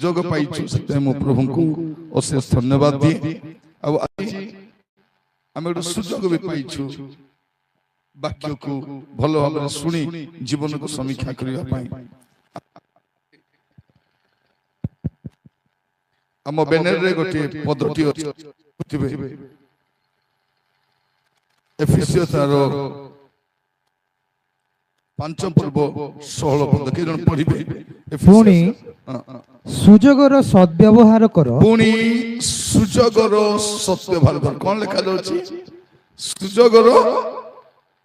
ସୁଯୋଗ ପାଇଛୁ ସେଥିପାଇଁ ମୁଁ ପ୍ରଭୁଙ୍କୁ ଅଶେଷ ଧନ୍ୟବାଦ ଦିଏ। ଆଉ ଆଜି ଆମେ ଗୋଟେ ସୁଯୋଗ ବି ପାଇଛୁ ବାକ୍ୟକୁ ଭଲ ଭାବରେ ଶୁଣି ଜୀବନକୁ ସମୀକ୍ଷା କରିବା ପାଇଁ। ଆମ ବ୍ୟାନରରେ ଗୋଟିଏ ପଦଟି ଅଛି, ଏଫେସିୟ ତାର 5 ପର୍ବ 16 ପଦ। କେହି ଜଣ ପଢିବେ? ପୁଣି ସୁଯୋଗର ସଦ୍ବ୍ୟବହାର କର। ପୁଣି ସୁଯୋଗର ସଦ୍ବ୍ୟବହାର କର। କଣ ଲେଖା ଯାଉଛି? ସୁଯୋଗର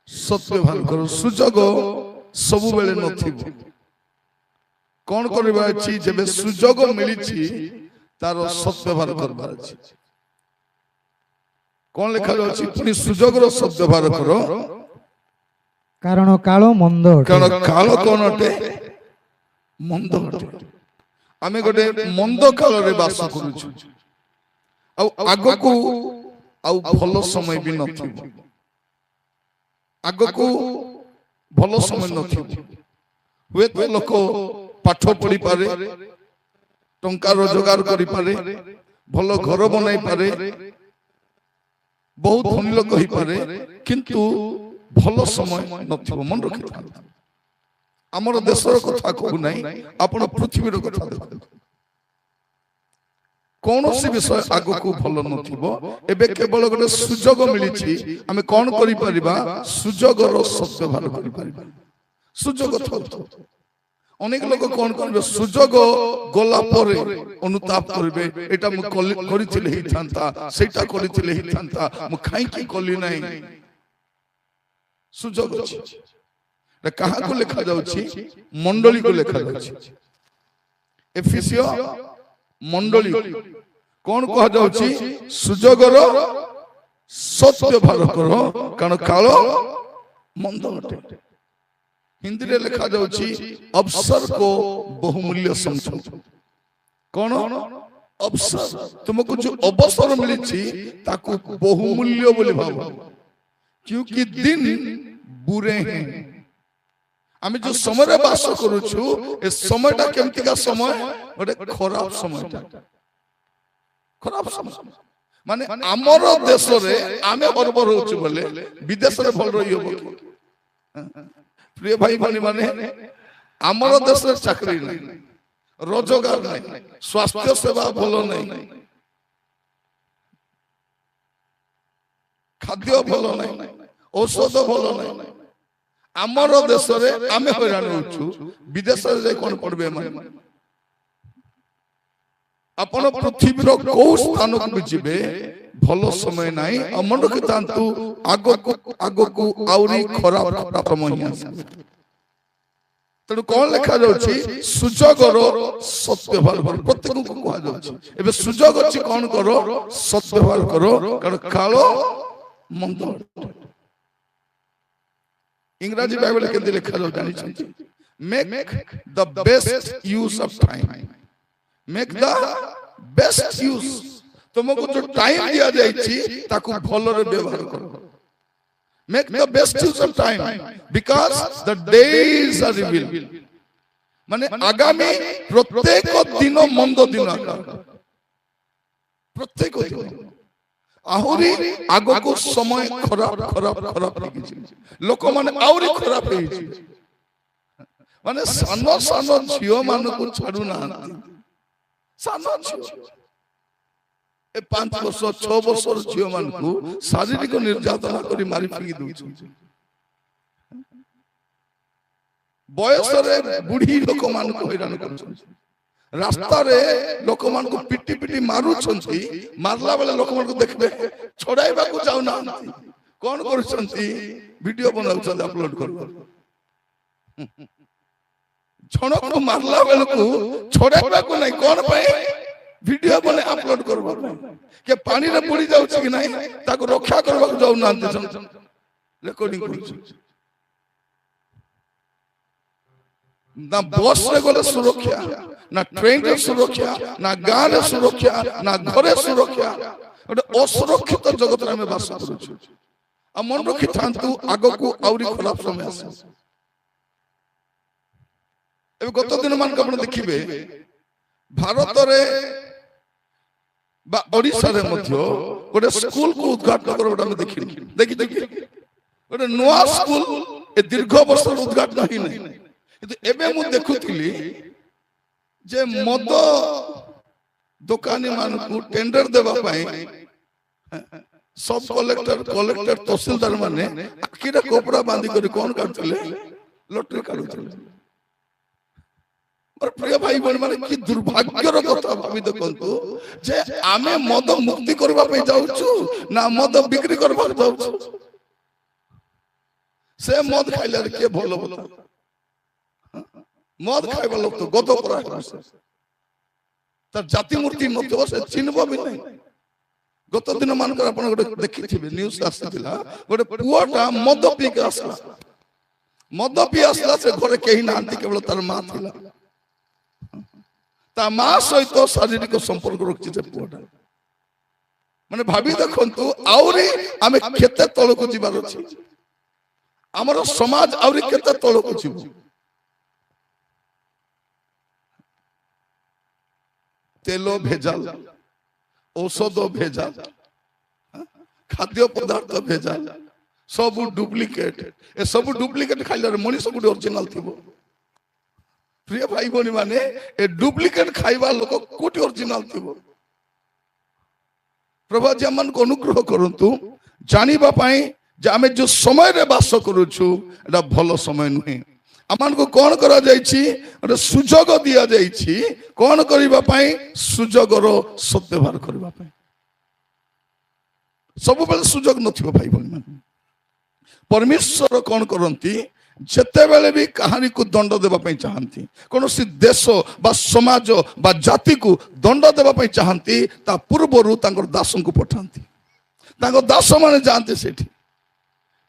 ସଦ୍ବ୍ୟବହାର କର। ସୁଯୋଗ ସବୁବେଳେ ନଥିବ। କଣ କରିବା ଅଛି? ଯେବେ ସୁଯୋଗ ମିଳିଛି ତାର ସଦ୍ବ୍ୟବହାର କରିବାର ଅଛି। କଣ ଲେଖା ଯାଉଛି? ପୁଣି ସୁଯୋଗର ସଦ୍ବ୍ୟବହାର କର, କାରଣ କାଳ ମନ୍ଦ ଅଟେ। କାରଣ କାଳ କଣ ଅଟେ? ମନ୍ଦ ଅଟେ। ଆମେ ଗୋଟେ ମନ୍ଦ କାଳରେ ବାସ କରୁଛୁ। ଆଉ ଆଗକୁ ଆଉ ଭଲ ସମୟ ବି ନଥିବ। ଆଗକୁ ଭଲ ସମୟ ନଥିବ। ହୁଏତ ଲୋକ ପାଠ ପଢିପାରେ, ଟଙ୍କା ରୋଜଗାର କରିପାରେ, ଭଲ ଘର ବନାଇ ପାରେ, ବହୁତ ଧନୀ ଲୋକ ହେଇପାରେ, କିନ୍ତୁ ଭଲ ସମୟ ନଥିବ। ମନେ ରଖିଥାନ୍ତୁ, ଆମର ଦେଶର କଥା କହୁନାହିଁ, ଆପଣ ପୃଥିବୀର କଥା ଦେଖନ୍ତୁ। କୌଣସି ବିଷୟ ଆଗକୁ ଭଲ ନଥିବ। ଏବେ କେବଳ ଗୋଟେ ସୁଯୋଗ ମିଳିଛି, ଆମେ କଣ କରିପାରିବା? ସୁଯୋଗର ସଦ୍ବ୍ୟବହାର କରିପାରିବା। ସୁଯୋଗ ଥାଉ। ଅନେକ ଲୋକ କଣ କରିବେ? ସୁଯୋଗ ଗଲା ପରେ ଅନୁତାପ କରିବେ, ଏଇଟା ମୁଁ କରିଥିଲେ ହେଇଥାନ୍ତା, ସେଇଟା କରିଥିଲେ ହେଇଥାନ୍ତା, ମୁଁ କାହିଁକି କଲି ନାହିଁ। ସୁଯୋଗ ଅଛି। କାହାକୁ ଲେଖା ଯାଉଛି? ମଣ୍ଡଳୀକୁ ଲେଖା ଯାଉଛି। ଏଫେସିୟ ମଣ୍ଡଳୀ କଣ କୁହାଯାଉଛି? ସୁଯୋଗର ସଦ୍ବ୍ୟବହାର କର, କାରଣ କାଳ ମନ୍ଦ ଅଟେ। ହିନ୍ଦୀରେ ଲେଖା ଯାଉଛି ଅବସର को बहुमूल्य समझो। कौन? अवसर। तुमको जो अवसर मिली ताकू बहुमूल्य बोली भाव, क्योंकि दिन बुरे हैं। आमे जो समय बास करूछु, ए समयटा केमतिका समय? गोटे खराब समयटा, खराब समय। माने आमर देश रे आमे बरबर होछु बोले विदेश रे भल रही हो। प्रिय भाई बहनी माने आमर देश रे चाकरी नहीं, रोजगार नहीं, स्वास्थ्य सेवा भल नहीं, खाद्य भल नहीं, औषध भल नहीं। आमर देश रे आमे हैरान होछु, विदेश रे कोन पड़बे माने। अपन पृथ्वीर को स्थान को भी जीवे भल समय नहीं। मन रखितांतु आगको आउरी खराब समय आसे। तेणु कौन लिखा जाउछि? सुजोगर सद्व्यवहार करो। प्रत्येक को कहा जाउछि एबे सुजोग अछि, कौन करो? सद्व्यवहार करो, कारण काल मंद। इंग्रजी बाइबल के लिखा जाउ जानि छथि, make the best use of time. Make the best use. तुमको जो टाइम दिया जाइछि ताकू भलरे व्यवहार करो। Make the best use of time because the days are revealed. माने आगामी प्रत्येक दिन मंद दिन आका, प्रत्येक दिन आहुरी आगो को समय खराब खराब खराब लिखिछि। लोक माने आहुरी खराब होइछि। माने सानो सानो झियो मान को छाडू ना। सानो झियो 5 वर्ष 6 वर्ष झियो मान को शारीरिक निर्यातना करी मारी फिंगी दउछु। बयस रे बुढ़ी लोक मान को हैरान करछु। रास्ता रे लोक मान को पिटी पिटी मारू छंती। मारला बेले लोक मान को देखबे छोड़ाइबा को जाउ ना। कोन करछंती? वीडियो बनाउ छन, अपलोड कर। छणो को मारला बेले को छोड़ाइबा को नहीं। कोन पे? वीडियो बने अपलोड करबो के पानी रे पड़ी जाउ छी कि नहीं, ताको रक्षा करबा जाउ नांते छन, रिकॉर्डिंग करू। ना बस रे गले सुरक्षा, ना ट्रेन रे सुरक्षा, ना गां रे सुरक्षा, ना घरे सुरक्षा। ओटे असुरक्षित जगत रे में बास करू छी। आ मन रखि थांतु आगो आउरी खराब समय आसे। एबे गत दिन मान के आपण देखिबे ଭାରତରେ ବା ଓଡ଼ିଶାରେ ମଧ୍ୟ ଗୋଟେ ସ୍କୁଲକୁ ଉଦ୍ଘାଟନ କର ଗୋଟେ ଆମେ ଦେଖିଛୁ କି ଗୋଟେ ନୂଆ ସ୍କୁଲ ଏ ଦୀର୍ଘ ବର୍ଷର ଉଦ୍ଘାଟନ ହେଇନାହିଁ। କିନ୍ତୁ ଏବେ ମୁଁ ଦେଖୁଥିଲି ଯେ ମଦ ଦୋକାନୀ ମାନଙ୍କୁ ଟେଣ୍ଡର ଦେବା ପାଇଁ ସବ୍ କଲେକ୍ଟର ତହସିଲଦାର ମାନେ ଆଖିରେ କପଡା ବାନ୍ଧି କରି କଣ କାଟୁଥିଲେ? ଲଟରୀ କାଟୁଥିଲେ। ପ୍ରିୟ ଭାଇ ଭଉଣୀ ମାନେ କି ଦୁର୍ଭାଗ୍ୟର କଥା ଭାବି ଦେଖନ୍ତୁ ଯେ ଆମେ ମଦ ମୁକ୍ତି କରିବା ପାଇଁ ଯାଉଛୁ ନା ମଦ ବିକ୍ରି କରିବାକୁ ଯାଉଛୁ। ସେ ମଦ ଖାଇଲେ କିଏ ଭଲ କଥା? ମଦ ଖାଇବା ଲୋକ ତ ଗଦ ପରା ତାର ଜାତି ମୂର୍ତ୍ତି ନଥିବ, ସେ ଚିହ୍ନିବ ବି ନାହିଁ। ଗତ ଦିନ ମାନଙ୍କର ଆପଣ ଗୋଟେ ଦେଖିଥିବେ ନ୍ୟୁଜ ଆସିଥିଲା, ଗୋଟେ ପୁଅଟା ମଦ ପିଇକି ଆସିଲା। ମଦ ପିଇ ଆସିଲା, ସେ ଘରେ କେହି ନାହାନ୍ତି, କେବଳ ତାର ମା ଥିଲା। ତା ମା ସହିତ ଶାରୀରିକ ସମ୍ପର୍କ ରଖିଛି ସେ ପୁଅଟା। ମାନେ ଭାବି ଦେଖନ୍ତୁ ଆହୁରି ଆମେ କେତେ ତଳକୁ ଯିବାର ଅଛି। ଆମର ସମାଜ ଆହୁରି କେତେ ତଳକୁ ଯିବ। ତେଲ ଭେଜାଲ, ଔଷଧ ଭେଜାଲ, ଖାଦ୍ୟ ପଦାର୍ଥ ଭେଜାଲ, ସବୁ ଡୁପ୍ଲିକେଟ। ଏ ସବୁ ଡୁପ୍ଲିକେଟ ଖାଇଲେ ମଣିଷ ଗୋଟେ ଅରିଜିନାଲ ଥିବ? ପ୍ରିୟ ଭାଇ ଭଉଣୀ ମାନେ, ଏ ଡୁପ୍ଲିକେଟ ଖାଇବା ଲୋକ କୋଉଠି ଅରିଜିନାଲ ଥିବ? ପ୍ରଭୁ ଆଜି ଆମମାନଙ୍କୁ ଅନୁଗ୍ରହ କରନ୍ତୁ ଜାଣିବା ପାଇଁ ଯେ ଆମେ ଯୋଉ ସମୟରେ ବାସ କରୁଛୁ ଏଟା ଭଲ ସମୟ ନୁହେଁ। ଆମମାନଙ୍କୁ କଣ କରାଯାଇଛି? ଗୋଟେ ସୁଯୋଗ ଦିଆଯାଇଛି। କଣ କରିବା ପାଇଁ? ସୁଯୋଗର ସଦ୍ବ୍ୟବହାର କରିବା ପାଇଁ। ସବୁବେଳେ ସୁଯୋଗ ନଥିବ ଭାଇ ଭଉଣୀ ମାନେ। ପରମେଶ୍ୱର କଣ କରନ୍ତି? ଯେତେବେଳେ ବି କାହାରିକୁ ଦଣ୍ଡ ଦେବା ପାଇଁ ଚାହାନ୍ତି, କୌଣସି ଦେଶ ବା ସମାଜ ବା ଜାତିକୁ ଦଣ୍ଡ ଦେବା ପାଇଁ ଚାହାନ୍ତି, ତା ପୂର୍ବରୁ ତାଙ୍କର ଦାସଙ୍କୁ ପଠାନ୍ତି। ତାଙ୍କ ଦାସ ମାନେ ଯାଆନ୍ତି ସେଠି।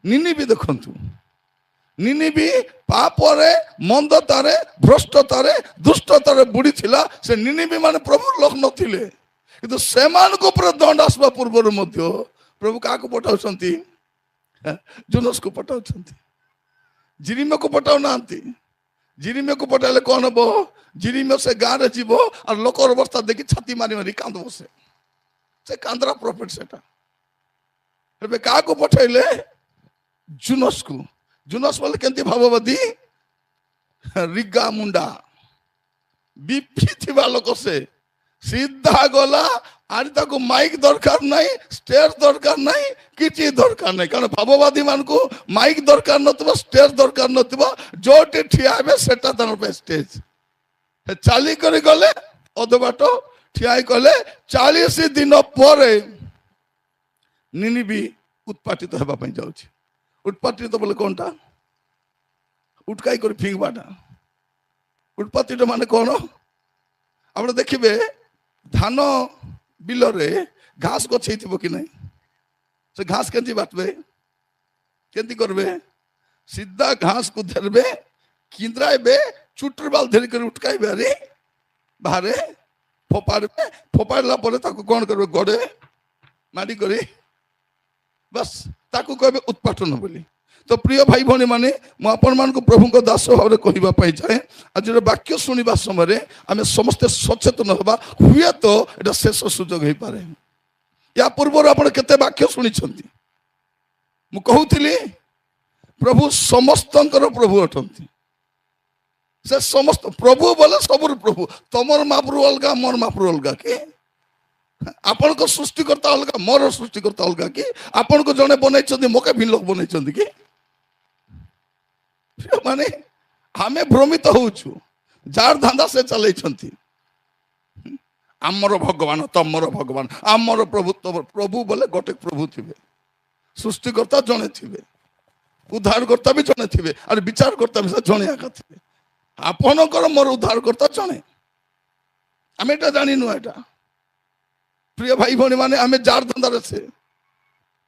ନିନିବି ଦେଖନ୍ତୁ, ନିନିବି ପାପରେ, ମନ୍ଦତାରେ, ଭ୍ରଷ୍ଟତାରେ, ଦୁଷ୍ଟତାରେ ବୁଡି ଥିଲା। ସେ ନିନିବି ମାନେ ପ୍ରଭୁ ଲୋକ ନଥିଲେ, କିନ୍ତୁ ସେମାନଙ୍କ ଉପରେ ଦଣ୍ଡ ଆସିବା ପୂର୍ବରୁ ମଧ୍ୟ ପ୍ରଭୁ କାହାକୁ ପଠାଉଛନ୍ତି? ଜୋନସକୁ ପଠାଉଛନ୍ତି। ଜିରିମିୟକୁ ପଠାଉ ନାହାନ୍ତି। ଜିରିମିୟକୁ ପଠାଇଲେ କଣ ହବ? ଜିରିମିୟ ସେ ଗାଁରେ ଯିବ ଆଉ ଲୋକର ଅବସ୍ଥା ଦେଖି ଛାତି ମାରି ମାରି କାନ୍ଦ ବସେ। ସେ କାନ୍ଦରା ପ୍ରଫେଟ ସେଟା। ଏବେ କାହାକୁ ପଠାଇଲେ? ଜୁନସକୁ। ଜୁନସ ବୋଲେ କେମିତି ଭାବବାଦୀ? ରିଗା ମୁଣ୍ଡା ବିପି ଥିବା ଲୋକ। ସେ ସିଧା ଗଲା। ଆଜି ତାକୁ ମାଇକ୍ ଦରକାର ନାହିଁ, ଷ୍ଟେଜ ଦରକାର ନାହିଁ, କିଛି ଦରକାର ନାହିଁ। କାରଣ ଭାବବାଦୀ ମାନଙ୍କୁ ମାଇକ୍ ଦରକାର ନଥିବ, ଷ୍ଟେଜ ଦରକାର ନଥିବ। ଯୋଉଠି ଠିଆ ହେବେ ସେଟା ତାଙ୍କ ପାଇଁ ଷ୍ଟେଜ। ଚାଲିକରି ଗଲେ, ଅଧ ବାଟ ଠିଆ ହେଇ ଗଲେ। 40 ଦିନ ପରେ ନିନିବି ଉତ୍ପାଟିତ ହେବା ପାଇଁ ଯାଉଛି। ଉତ୍ପାଟିତ ବୋଲେ କଣଟା? ଉଟକାଇ କରି ଫିଙ୍ଗବାଟା। ଉତ୍ପାତିତ ମାନେ କଣ? ଆପଣ ଦେଖିବେ ଧାନ ବିଲରେ ଘାସ ଗଛ ହେଇଥିବ କି ନାହିଁ? ସେ ଘାସ କେମିତି ବାଟବେ? କେମିତି କରିବେ? ସିଧା ଘାସକୁ ଧରବେ, କିନ୍ଦ୍ରାଇବେ, ଚୁଟର ବାଲ ଧରି କରି ଉଟକାଇବେ, ଆରେ ବାହାରେ ଫୋପାଡିବେ। ଫୋପାଡ଼ିଲା ପରେ ତାକୁ କଣ କରିବେ? ଗଡେ ମାଡି କରି ବାସ୍ ତାକୁ କହିବେ ଉତ୍ପାଟନ ବୋଲି। ତ ପ୍ରିୟ ଭାଇ ଭଉଣୀ ମାନେ, ମୁଁ ଆପଣମାନଙ୍କୁ ପ୍ରଭୁଙ୍କ ଦାସ ଭାବରେ କହିବା ପାଇଁ ଚାହେଁ, ଆଜିର ବାକ୍ୟ ଶୁଣିବା ସମୟରେ ଆମେ ସମସ୍ତେ ସଚେତନ ହେବା। ହୁଏତ ଏଟା ଶେଷ ସୁଯୋଗ ହେଇପାରେ। ୟା ପୂର୍ବରୁ ଆପଣ କେତେ ବାକ୍ୟ ଶୁଣିଛନ୍ତି? ମୁଁ କହୁଥିଲି ପ୍ରଭୁ ସମସ୍ତଙ୍କର ପ୍ରଭୁ ଅଟନ୍ତି। ସେ ସମସ୍ତ ପ୍ରଭୁ ବୋଲେ ସବୁର ପ୍ରଭୁ। ତମର ମାପରୁ ଅଲଗା, ମୋର ମାପରୁ ଅଲଗା କି? ଆପଣଙ୍କ ସୃଷ୍ଟିକର୍ତ୍ତା ଅଲଗା, ମୋର ସୃଷ୍ଟିକର୍ତ୍ତା ଅଲଗା କି? ଆପଣଙ୍କୁ ଜଣେ ବନେଇଛନ୍ତି, ମୋକେ ଭିନ୍ନ ଲୋକ ବନେଇଛନ୍ତି କି? ମାନେ ଆମେ ଭ୍ରମିତ ହଉଛୁ। ଯାର ଧାନ୍ଦା ସେ ଚଲେଇଛନ୍ତି। ଆମର ଭଗବାନ, ତମର ଭଗବାନ, ଆମର ପ୍ରଭୁ, ତମର ପ୍ରଭୁ ବୋଲେ ଗୋଟେ ପ୍ରଭୁ ଥିବେ। ସୃଷ୍ଟିକର୍ତ୍ତା ଜଣେ ଥିବେ, ଉଦ୍ଧାରକର୍ତ୍ତା ବି ଜଣେ ଥିବେ, ଆଉ ବିଚାରକର୍ତ୍ତା ବି ଜଣେ ଏକା ଥିବେ। ଆପଣଙ୍କର ମୋର ଉଦ୍ଧାରକର୍ତ୍ତା ଜଣେ। ଆମେ ଏଟା ଜାଣିନୁ। ଏଟା ପ୍ରିୟ ଭାଇ ଭଉଣୀ ମାନେ, ଆମେ ଯାର ଧନ୍ଦାରେ ସେ।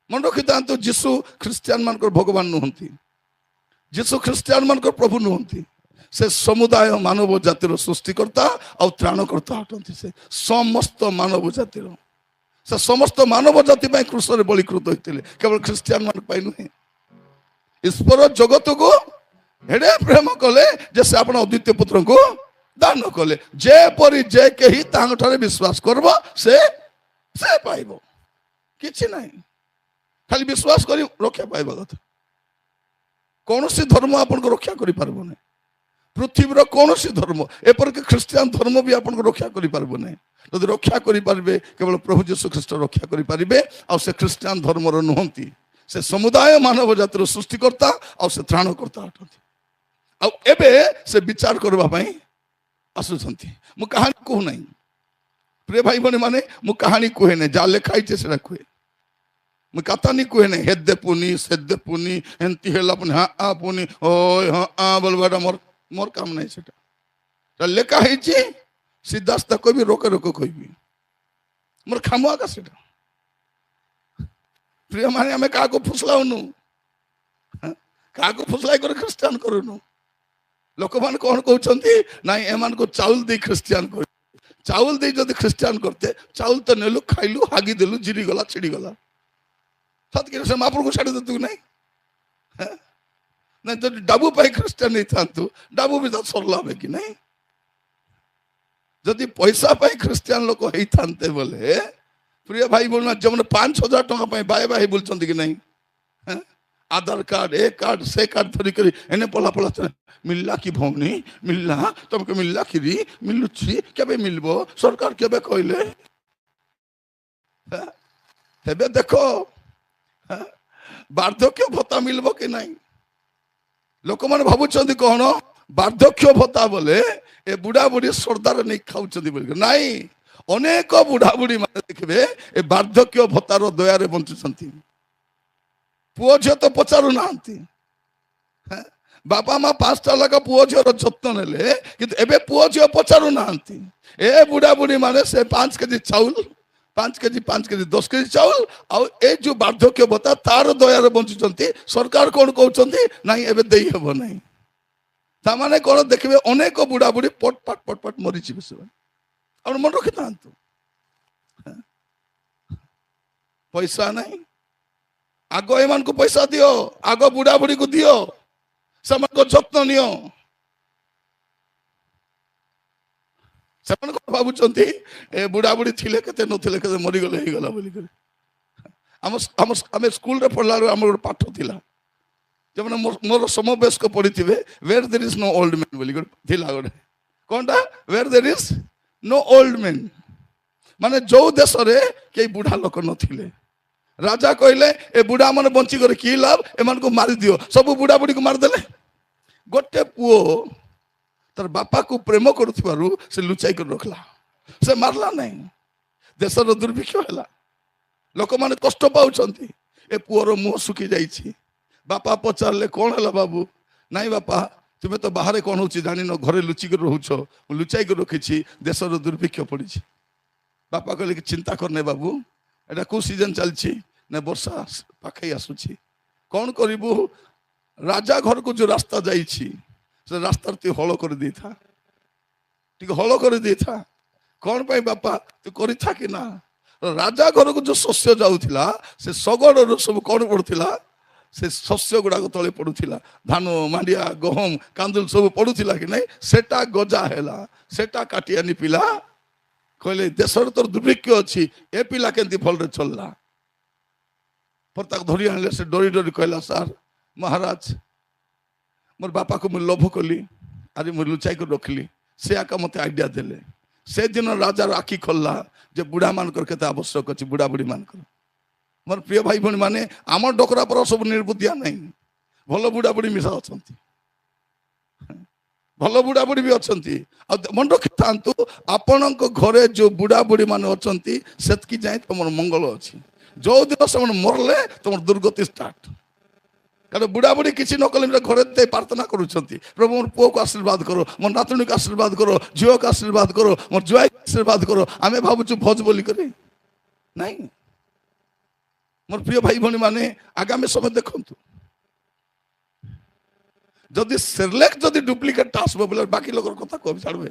ମନେ ରଖିଥାନ୍ତୁ, ଯୀଶୁ ଖ୍ରୀଷ୍ଟିଆନ ମାନଙ୍କର ଭଗବାନ ନୁହନ୍ତି। ଯୀଶୁ ଖ୍ରୀଷ୍ଟିଆନ ମାନଙ୍କର ପ୍ରଭୁ ନୁହନ୍ତି। ସେ ସମୁଦାୟ ମାନବ ଜାତିର ସୃଷ୍ଟିକର୍ତ୍ତା ଆଉ ତ୍ରାଣକର୍ତ୍ତା ଅଟନ୍ତି। ସେ ସମସ୍ତ ମାନବ ଜାତିର, ସେ ସମସ୍ତ ମାନବ ଜାତି ପାଇଁ କ୍ରୁଶରେ ବଳିକୃତ ହୋଇଥିଲେ, କେବଳ ଖ୍ରୀଷ୍ଟିଆନ ମାନଙ୍କ ପାଇଁ ନୁହେଁ। ଈଶ୍ୱର ଜଗତକୁ ଏଡ଼େ ପ୍ରେମ କଲେ ଯେ ସେ ଆପଣ ଅଦ୍ୱିତୀୟ ପୁତ୍ରଙ୍କୁ ଦାନ କଲେ ଯେପରି ଯେ କେହି ତାଙ୍କଠାରେ ବିଶ୍ୱାସ କରିବ ସେ ସେ ପାଇବ। କିଛି ନାହିଁ, ଖାଲି ବିଶ୍ୱାସ କରି ରକ୍ଷା ପାଇବା କଥା। କୌଣସି ଧର୍ମ ଆପଣଙ୍କୁ ରକ୍ଷା କରିପାରିବ ନାହିଁ। ପୃଥିବୀର କୌଣସି ଧର୍ମ, ଏପରିକି ଖ୍ରୀଷ୍ଟିଆନ ଧର୍ମ ବି ଆପଣଙ୍କୁ ରକ୍ଷା କରିପାରିବ ନାହିଁ। ଯଦି ରକ୍ଷା କରିପାରିବେ କେବଳ ପ୍ରଭୁ ଯୀଶୁ ଖ୍ରୀଷ୍ଟ ରକ୍ଷା କରିପାରିବେ। ଆଉ ସେ ଖ୍ରୀଷ୍ଟିଆନ ଧର୍ମର ନୁହନ୍ତି, ସେ ସମୁଦାୟ ମାନବ ଜାତିର ସୃଷ୍ଟିକର୍ତ୍ତା ଆଉ ସେ ତ୍ରାଣକର୍ତ୍ତା ଅଟନ୍ତି। ଆଉ ଏବେ ସେ ବିଚାର କରିବା ପାଇଁ ଆସୁଛନ୍ତି। ମୁଁ କାହାଣୀ କହୁନାହିଁ ପ୍ରିୟ ଭାଇ ଭଉଣୀ ମାନେ, ମୁଁ କାହାଣୀ କୁହେ ନାହିଁ, ଯାହା ଲେଖା ହେଇଛି ସେଟା କୁହେ। ମୁଁ କାତାନି କୁହେ ନାହିଁ ହେଦେ ପୁନି ସେଦେ ପୁନି ଏମିତି ହେଲା ପୁଣି ହଁ ପୁନି ଓ ହଁ ବୋଲବାଟା ମୋର କାମ ନାହିଁ। ସେଟା ଲେଖା ହେଇଛି, ସିଧା ସିଧା କହିବି, ରୋକେ ରୋକେ କହିବି, ମୋର ଖାମ ଆକା ସେଟା। ପ୍ରିୟ ମାନେ, ଆମେ କାହାକୁ ଫୁସଲାଉନୁ, କାହାକୁ ଫୁସଲାଇ କରି ଖ୍ରୀଷ୍ଟିଆନ କରୁନୁ। ଲୋକମାନେ କଣ କହୁଛନ୍ତି, ନାଇଁ ଏମାନଙ୍କୁ ଚାଉଳ ଦେଇ ଖ୍ରୀଷ୍ଟିଆନ କରୁ। ଚାଉଳ ଦେଇ ଯଦି ଖ୍ରୀଷ୍ଟିଆନ କରତେ, ଚାଉଳ ତ ନେଲୁ, ଖାଇଲୁ, ହାଗି ଦେଲୁ, ଜିରିଗଲା, ଛିଡ଼ିଗଲା। ସତକି ସେ ମହାପ୍ରଭୁକୁ ଛାଡ଼ି ଦେତୁ କି ନାଇଁ? ନାଇଁ ଯଦି ଡାବୁ ପାଇଁ ଖ୍ରୀଷ୍ଟିଆନ ହେଇଥାନ୍ତୁ, ଡାବୁ ବି ତ ସରିଲା হবে କି ନାଇଁ? ଯଦି ପଇସା ପାଇଁ ଖ୍ରୀଷ୍ଟିଆନ ଲୋକ ହେଇଥାନ୍ତେ ବୋଲେ, ପ୍ରିୟ ଭାଇ ଭଉଣୀ, ଯେଉଁମାନେ 5,000 ଟଙ୍କା ପାଇଁ ବାଏ ବାଏ ବୁଲୁଛନ୍ତି କି ନାଇଁ, ଆଧାର କାର୍ଡ ଏ କାର୍ଡ ସେ କାର୍ଡ ଧରିକରି ଏନେ ପଲା ପଲା ମିଳିଲା କି ଭଉଣୀ, ମିଳିଲା ତମକୁ, ମିଳିଲା କିରି, ମିଳୁଛି, କେବେ ମିଳିବ, ସରକାର କେବେ କହିଲେ? ଏବେ ଦେଖ ବାର୍ଦ୍ଧକ୍ୟ ଭତ୍ତା ମିଳିବ କି ନାହିଁ? ଲୋକମାନେ ଭାବୁଛନ୍ତି କଣ, ବାର୍ଦ୍ଧକ୍ୟ ଭତ୍ତା ବୋଲେ ଏ ବୁଢା ବୁଢୀ ସର୍ଦ୍ଦାର ନେଇ ଖାଉଛନ୍ତି ବୋଲି। ନାଇଁ, ଅନେକ ବୁଢା ବୁଢୀ ମାନେ ଦେଖିବେ ଏ ବାର୍ଦ୍ଧକ୍ୟ ଭତ୍ତାର ଦୟାରେ ବଞ୍ଚୁଛନ୍ତି। ପୁଅ ଝିଅ ତ ପଚାରୁ ନାହାନ୍ତି। ବାପା ମା 5ଟା ଲେଖା ପୁଅ ଝିଅର ଯତ୍ନ ନେଲେ, କିନ୍ତୁ ଏବେ ପୁଅ ଝିଅ ପଚାରୁ ନାହାନ୍ତି। ଏ ବୁଢା ବୁଢୀ ମାନେ ସେ 5 କେଜି ଚାଉଳ, 5 କେଜି 10 କେଜି ଚାଉଳ ଆଉ ଏ ଯୋଉ ବାର୍ଦ୍ଧକ୍ୟ ଭତ୍ତା ତାର ଦୟାରେ ବଞ୍ଚୁଛନ୍ତି। ସରକାର କଣ କହୁଛନ୍ତି, ନାଇଁ ଏବେ ଦେଇ ହେବ ନାହିଁ। ତାମାନେ କଣ ଦେଖିବେ, ଅନେକ ବୁଢା ବୁଢୀ ପଟ ମରିଯିବେ ସେମାନେ। ଆପଣ ମନେ ରଖିଥାନ୍ତୁ, ପଇସା ନାହିଁ, ଆଗ ଏମାନଙ୍କୁ ପଇସା ଦିଅ, ଆଗ ବୁଢା ବୁଢୀକୁ ଦିଅ, ସେମାନଙ୍କ ଯତ୍ନ ନିଅ। ସେମାନେ କଣ ଭାବୁଛନ୍ତି, ଏ ବୁଢା ବୁଢୀ ଥିଲେ କେତେ, ନଥିଲେ କେତେ, ମରିଗଲେ ହେଇଗଲା ବୋଲିକରି। ଆମେ ସ୍କୁଲରେ ପଢିଲା ବେଳକୁ ଆମର ଗୋଟେ ପାଠ ଥିଲା, ଯେମାନେ ମୋର ସମବୟସ୍କ ପଢିଥିବେ, where there is no old man ବୋଲି ଥିଲା ଗୋଟେ। କଣଟା? where there is no old man, ମାନେ ଯୋଉ ଦେଶରେ କେହି ବୁଢା ଲୋକ ନଥିଲେ, ରାଜା କହିଲେ ଏ ବୁଢା ମାନେ ବଞ୍ଚିକରି କି ଲାଭ, ଏମାନଙ୍କୁ ମାରିଦିଅ। ସବୁ ବୁଢା ବୁଢୀକୁ ମାରିଦେଲେ। ଗୋଟେ ପୁଅ ତାର ବାପାକୁ ପ୍ରେମ କରୁଥିବାରୁ ସେ ଲୁଚାଇ କରି ରଖିଲା, ସେ ମାରିଲା ନାହିଁ। ଦେଶର ଦୁର୍ଭିକ୍ଷ ହେଲା, ଲୋକମାନେ କଷ୍ଟ ପାଉଛନ୍ତି। ଏ ପୁଅର ମୁହଁ ଶୁଖି ଯାଇଛି। ବାପା ପଚାରିଲେ କଣ ହେଲା ବାବୁ? ନାଇଁ ବାପା, ତୁମେ ତ ବାହାରେ କଣ ହଉଛି ଜାଣିନ, ଘରେ ଲୁଚିକରି ରହୁଛ, ମୁଁ ଲୁଚାଇକି ରଖିଛି, ଦେଶର ଦୁର୍ଭିକ୍ଷ ପଡିଛି। ବାପା କହିଲେ କି ଚିନ୍ତା କରନେ ବାବୁ, ଏଟା କୋଉ ସିଜନ ଚାଲିଛି ନା ବର୍ଷା ପାଖେଇ ଆସୁଛି, କଣ କରିବୁ? ରାଜା ଘରକୁ ଯୋଉ ରାସ୍ତା ଯାଇଛି, ସେ ରାସ୍ତାରେ ତୁ ହଳ କରିଦେଇଥା, ଟିକେ ହଳ କରିଦେଇଥା। କଣ ପାଇଁ ବାପା? ତୁ କରିଥା କି ନା। ରାଜା ଘରକୁ ଯୋଉ ଶସ୍ୟ ଯାଉଥିଲା, ସେ ଶଗଡ଼ରୁ ସବୁ କଣ ପଡୁଥିଲା, ସେ ଶସ୍ୟ ଗୁଡାକ ତଳେ ପଡୁଥିଲା। ଧାନ, ମାଣ୍ଡିଆ, ଗହମ, କାନ୍ଦୁଲ ସବୁ ପଡୁଥିଲା କି ନାଇଁ, ସେଟା ଗଜା ହେଲା, ସେଟା କାଟି ଆଣି ପିଲା କହିଲେ ଦେଶରେ ତୋର ଦୁର୍ଭିକ୍ଷ ଅଛି, ଏ ପିଲା କେମିତି ଭଲରେ ଚଳିଲା। ପରେ ତାକୁ ଧରି ଆଣିଲେ। ସେ ଡରି ଡରି କହିଲା, ସାର୍ ମହାରାଜ, ମୋର ବାପାକୁ ମୁଁ ଲୋଭ କଲି, ଆରେ ମୁଁ ଲୁଚାଇକି ରଖିଲି, ସେ ଆକା ମତେ ଆଇଡିଆ ଦେଲେ। ସେଦିନ ରାଜାର ଆଖି ଖୋଲିଲା ଯେ ବୁଢା ମାନଙ୍କର କେତେ ଆବଶ୍ୟକ ଅଛି, ବୁଢା ବୁଢୀ ମାନଙ୍କର। ମୋର ପ୍ରିୟ ଭାଇ ଭଉଣୀ ମାନେ, ଆମ ଡକରା ପର ସବୁ ନିର୍ବୁଦ୍ଧିଆ ନାହିଁ, ଭଲ ବୁଢା ବୁଢୀ ମିଶା ଅଛନ୍ତି, ଭଲ ବୁଢା ବୁଢୀ ବି ଅଛନ୍ତି। ଆଉ ମନେ ରଖିଥାନ୍ତୁ, ଆପଣଙ୍କ ଘରେ ଯୋଉ ବୁଢା ବୁଢୀ ମାନେ ଅଛନ୍ତି, ସେତିକି ଯାଏ ତମର ମଙ୍ଗଳ ଅଛି। ଯୋଉ ଦିନ ସେମାନେ ମରଲେ, ତମର ଦୁର୍ଗତି ଷ୍ଟାର୍ଟ। କାରଣ ବୁଢା ବୁଢୀ କିଛି ନ କଲେ ଘରେ ପ୍ରାର୍ଥନା କରୁଛନ୍ତି, ପ୍ରଭୁ ମୋର ପୁଅକୁ ଆଶୀର୍ବାଦ କର, ମୋର ନାତୁଣୀକୁ ଆଶୀର୍ବାଦ କର, ଝିଅକୁ ଆଶୀର୍ବାଦ କର, ମୋର ଜୁଆଇକୁ ଆଶୀର୍ବାଦ କର। ଆମେ ଭାବୁଛୁ ଭୋଜ ବୋଲି କରି, ନାଇଁ। ମୋର ପ୍ରିୟ ଭାଇ ଭଉଣୀ ମାନେ, ଆଗାମୀ ସମୟ ଦେଖନ୍ତୁ, ଯଦି ସେରେଲାକ୍ ଯଦି ଡୁପ୍ଲିକେଟଟା ଆସିବ ବୋଲେ ବାକି ଲୋକର କଥା କବି ଛାଡ଼ବେ।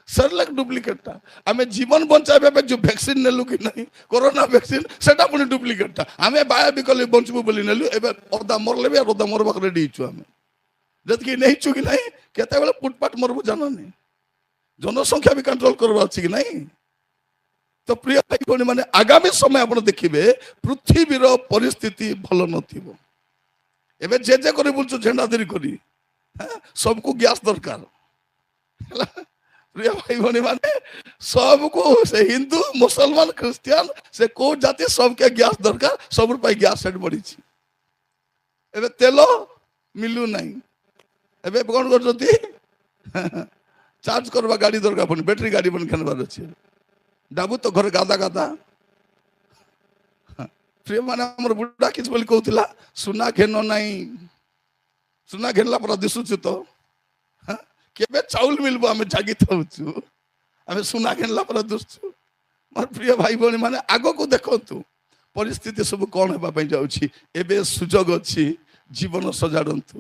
ସେରେଲାକ୍ ଡୁପ୍ଲିକେଟଟା, ଆମେ ଜୀବନ ବଞ୍ଚାଇବା ପାଇଁ ଯୋଉ ଭ୍ୟାକ୍ସିନ୍ ନେଲୁ କି ନାହିଁ, କରୋନା ଭ୍ୟାକ୍ସିନ୍, ସେଟା ପୁଣି ଡୁପ୍ଲିକେଟଟା। ଆମେ ବାୟା ବିକଲେ ବଞ୍ଚିବୁ ବୋଲି ନେଲୁ, ଏବେ ଅଧା ମରଲେ ବି ଅଧା ମରବାକୁ ରେଡି ହେଇଛୁ। ଆମେ ଯେତିକି ନେଇଛୁ କି ନାହିଁ, କେତେବେଳେ ପୁଟପାଟ ମରବୁ ଜାଣନି। ଜନସଂଖ୍ୟା ବି କଣ୍ଟ୍ରୋଲ କରିବାର ଅଛି କି ନାହିଁ? ତ ପ୍ରିୟ ଭାଇ ଭଉଣୀ ମାନେ ଆଗାମୀ ସମୟ ଆପଣ ଦେଖିବେ ପୃଥିବୀର ପରିସ୍ଥିତି ଭଲ ନଥିବ। ଏବେ ଯେ କରି ବୁଲୁଛୁ ଝେଣ୍ଡା ଧରି କରି, ସବୁକୁ ଗ୍ୟାସ୍ ଦରକାର ହେଲା। ପ୍ରିୟ ଭାଇ ଭଉଣୀ ମାନେ ସବୁକୁ ସେ ହିନ୍ଦୁ ମୁସଲମାନ ଖ୍ରୀଷ୍ଟିଆନ ସେ କୋଉ ଜାତି ସବୁକେ ଗ୍ୟାସ୍ ଦରକାର, ସବୁ ପାଇଁ ଗ୍ୟାସ୍ ରେଟ୍ ବଢିଛି। ଏବେ ତେଲ ମିଲୁ ନାହିଁ, ଏବେ କଣ କରୁଛନ୍ତି ଚାର୍ଜ କରିବା ଗାଡି ଦରକାର ପୁଣି ବ୍ୟାଟେରୀ ଗାଡି ପୁଣି କିଣିବାର ଅଛି। ଡାବୁ ତ ଘରେ ଗାଦା ଗାଦା। ପ୍ରିୟ ମାନେ ଆମର ବୁଢା କିଛି ବୋଲି କହୁଥିଲା ସୁନା ଘେନ ନାହିଁ, ସୁନା ଘେନଲା ପରା ଦିଶୁଛୁ ତ, କେବେ ଚାଉଳ ମିଳିବ ଆମେ ଜାଗି ଥାଉଛୁ, ଆମେ ସୁନା ଘେନଲା ପରା ଦିଶୁଛୁ। ମୋର ପ୍ରିୟ ଭାଇ ଭଉଣୀ ମାନେ ଆଗକୁ ଦେଖନ୍ତୁ ପରିସ୍ଥିତି ସବୁ କଣ ହେବା ପାଇଁ ଯାଉଛି। ଏବେ ସୁଯୋଗ ଅଛି, ଜୀବନ ସଜାଡ଼ନ୍ତୁ।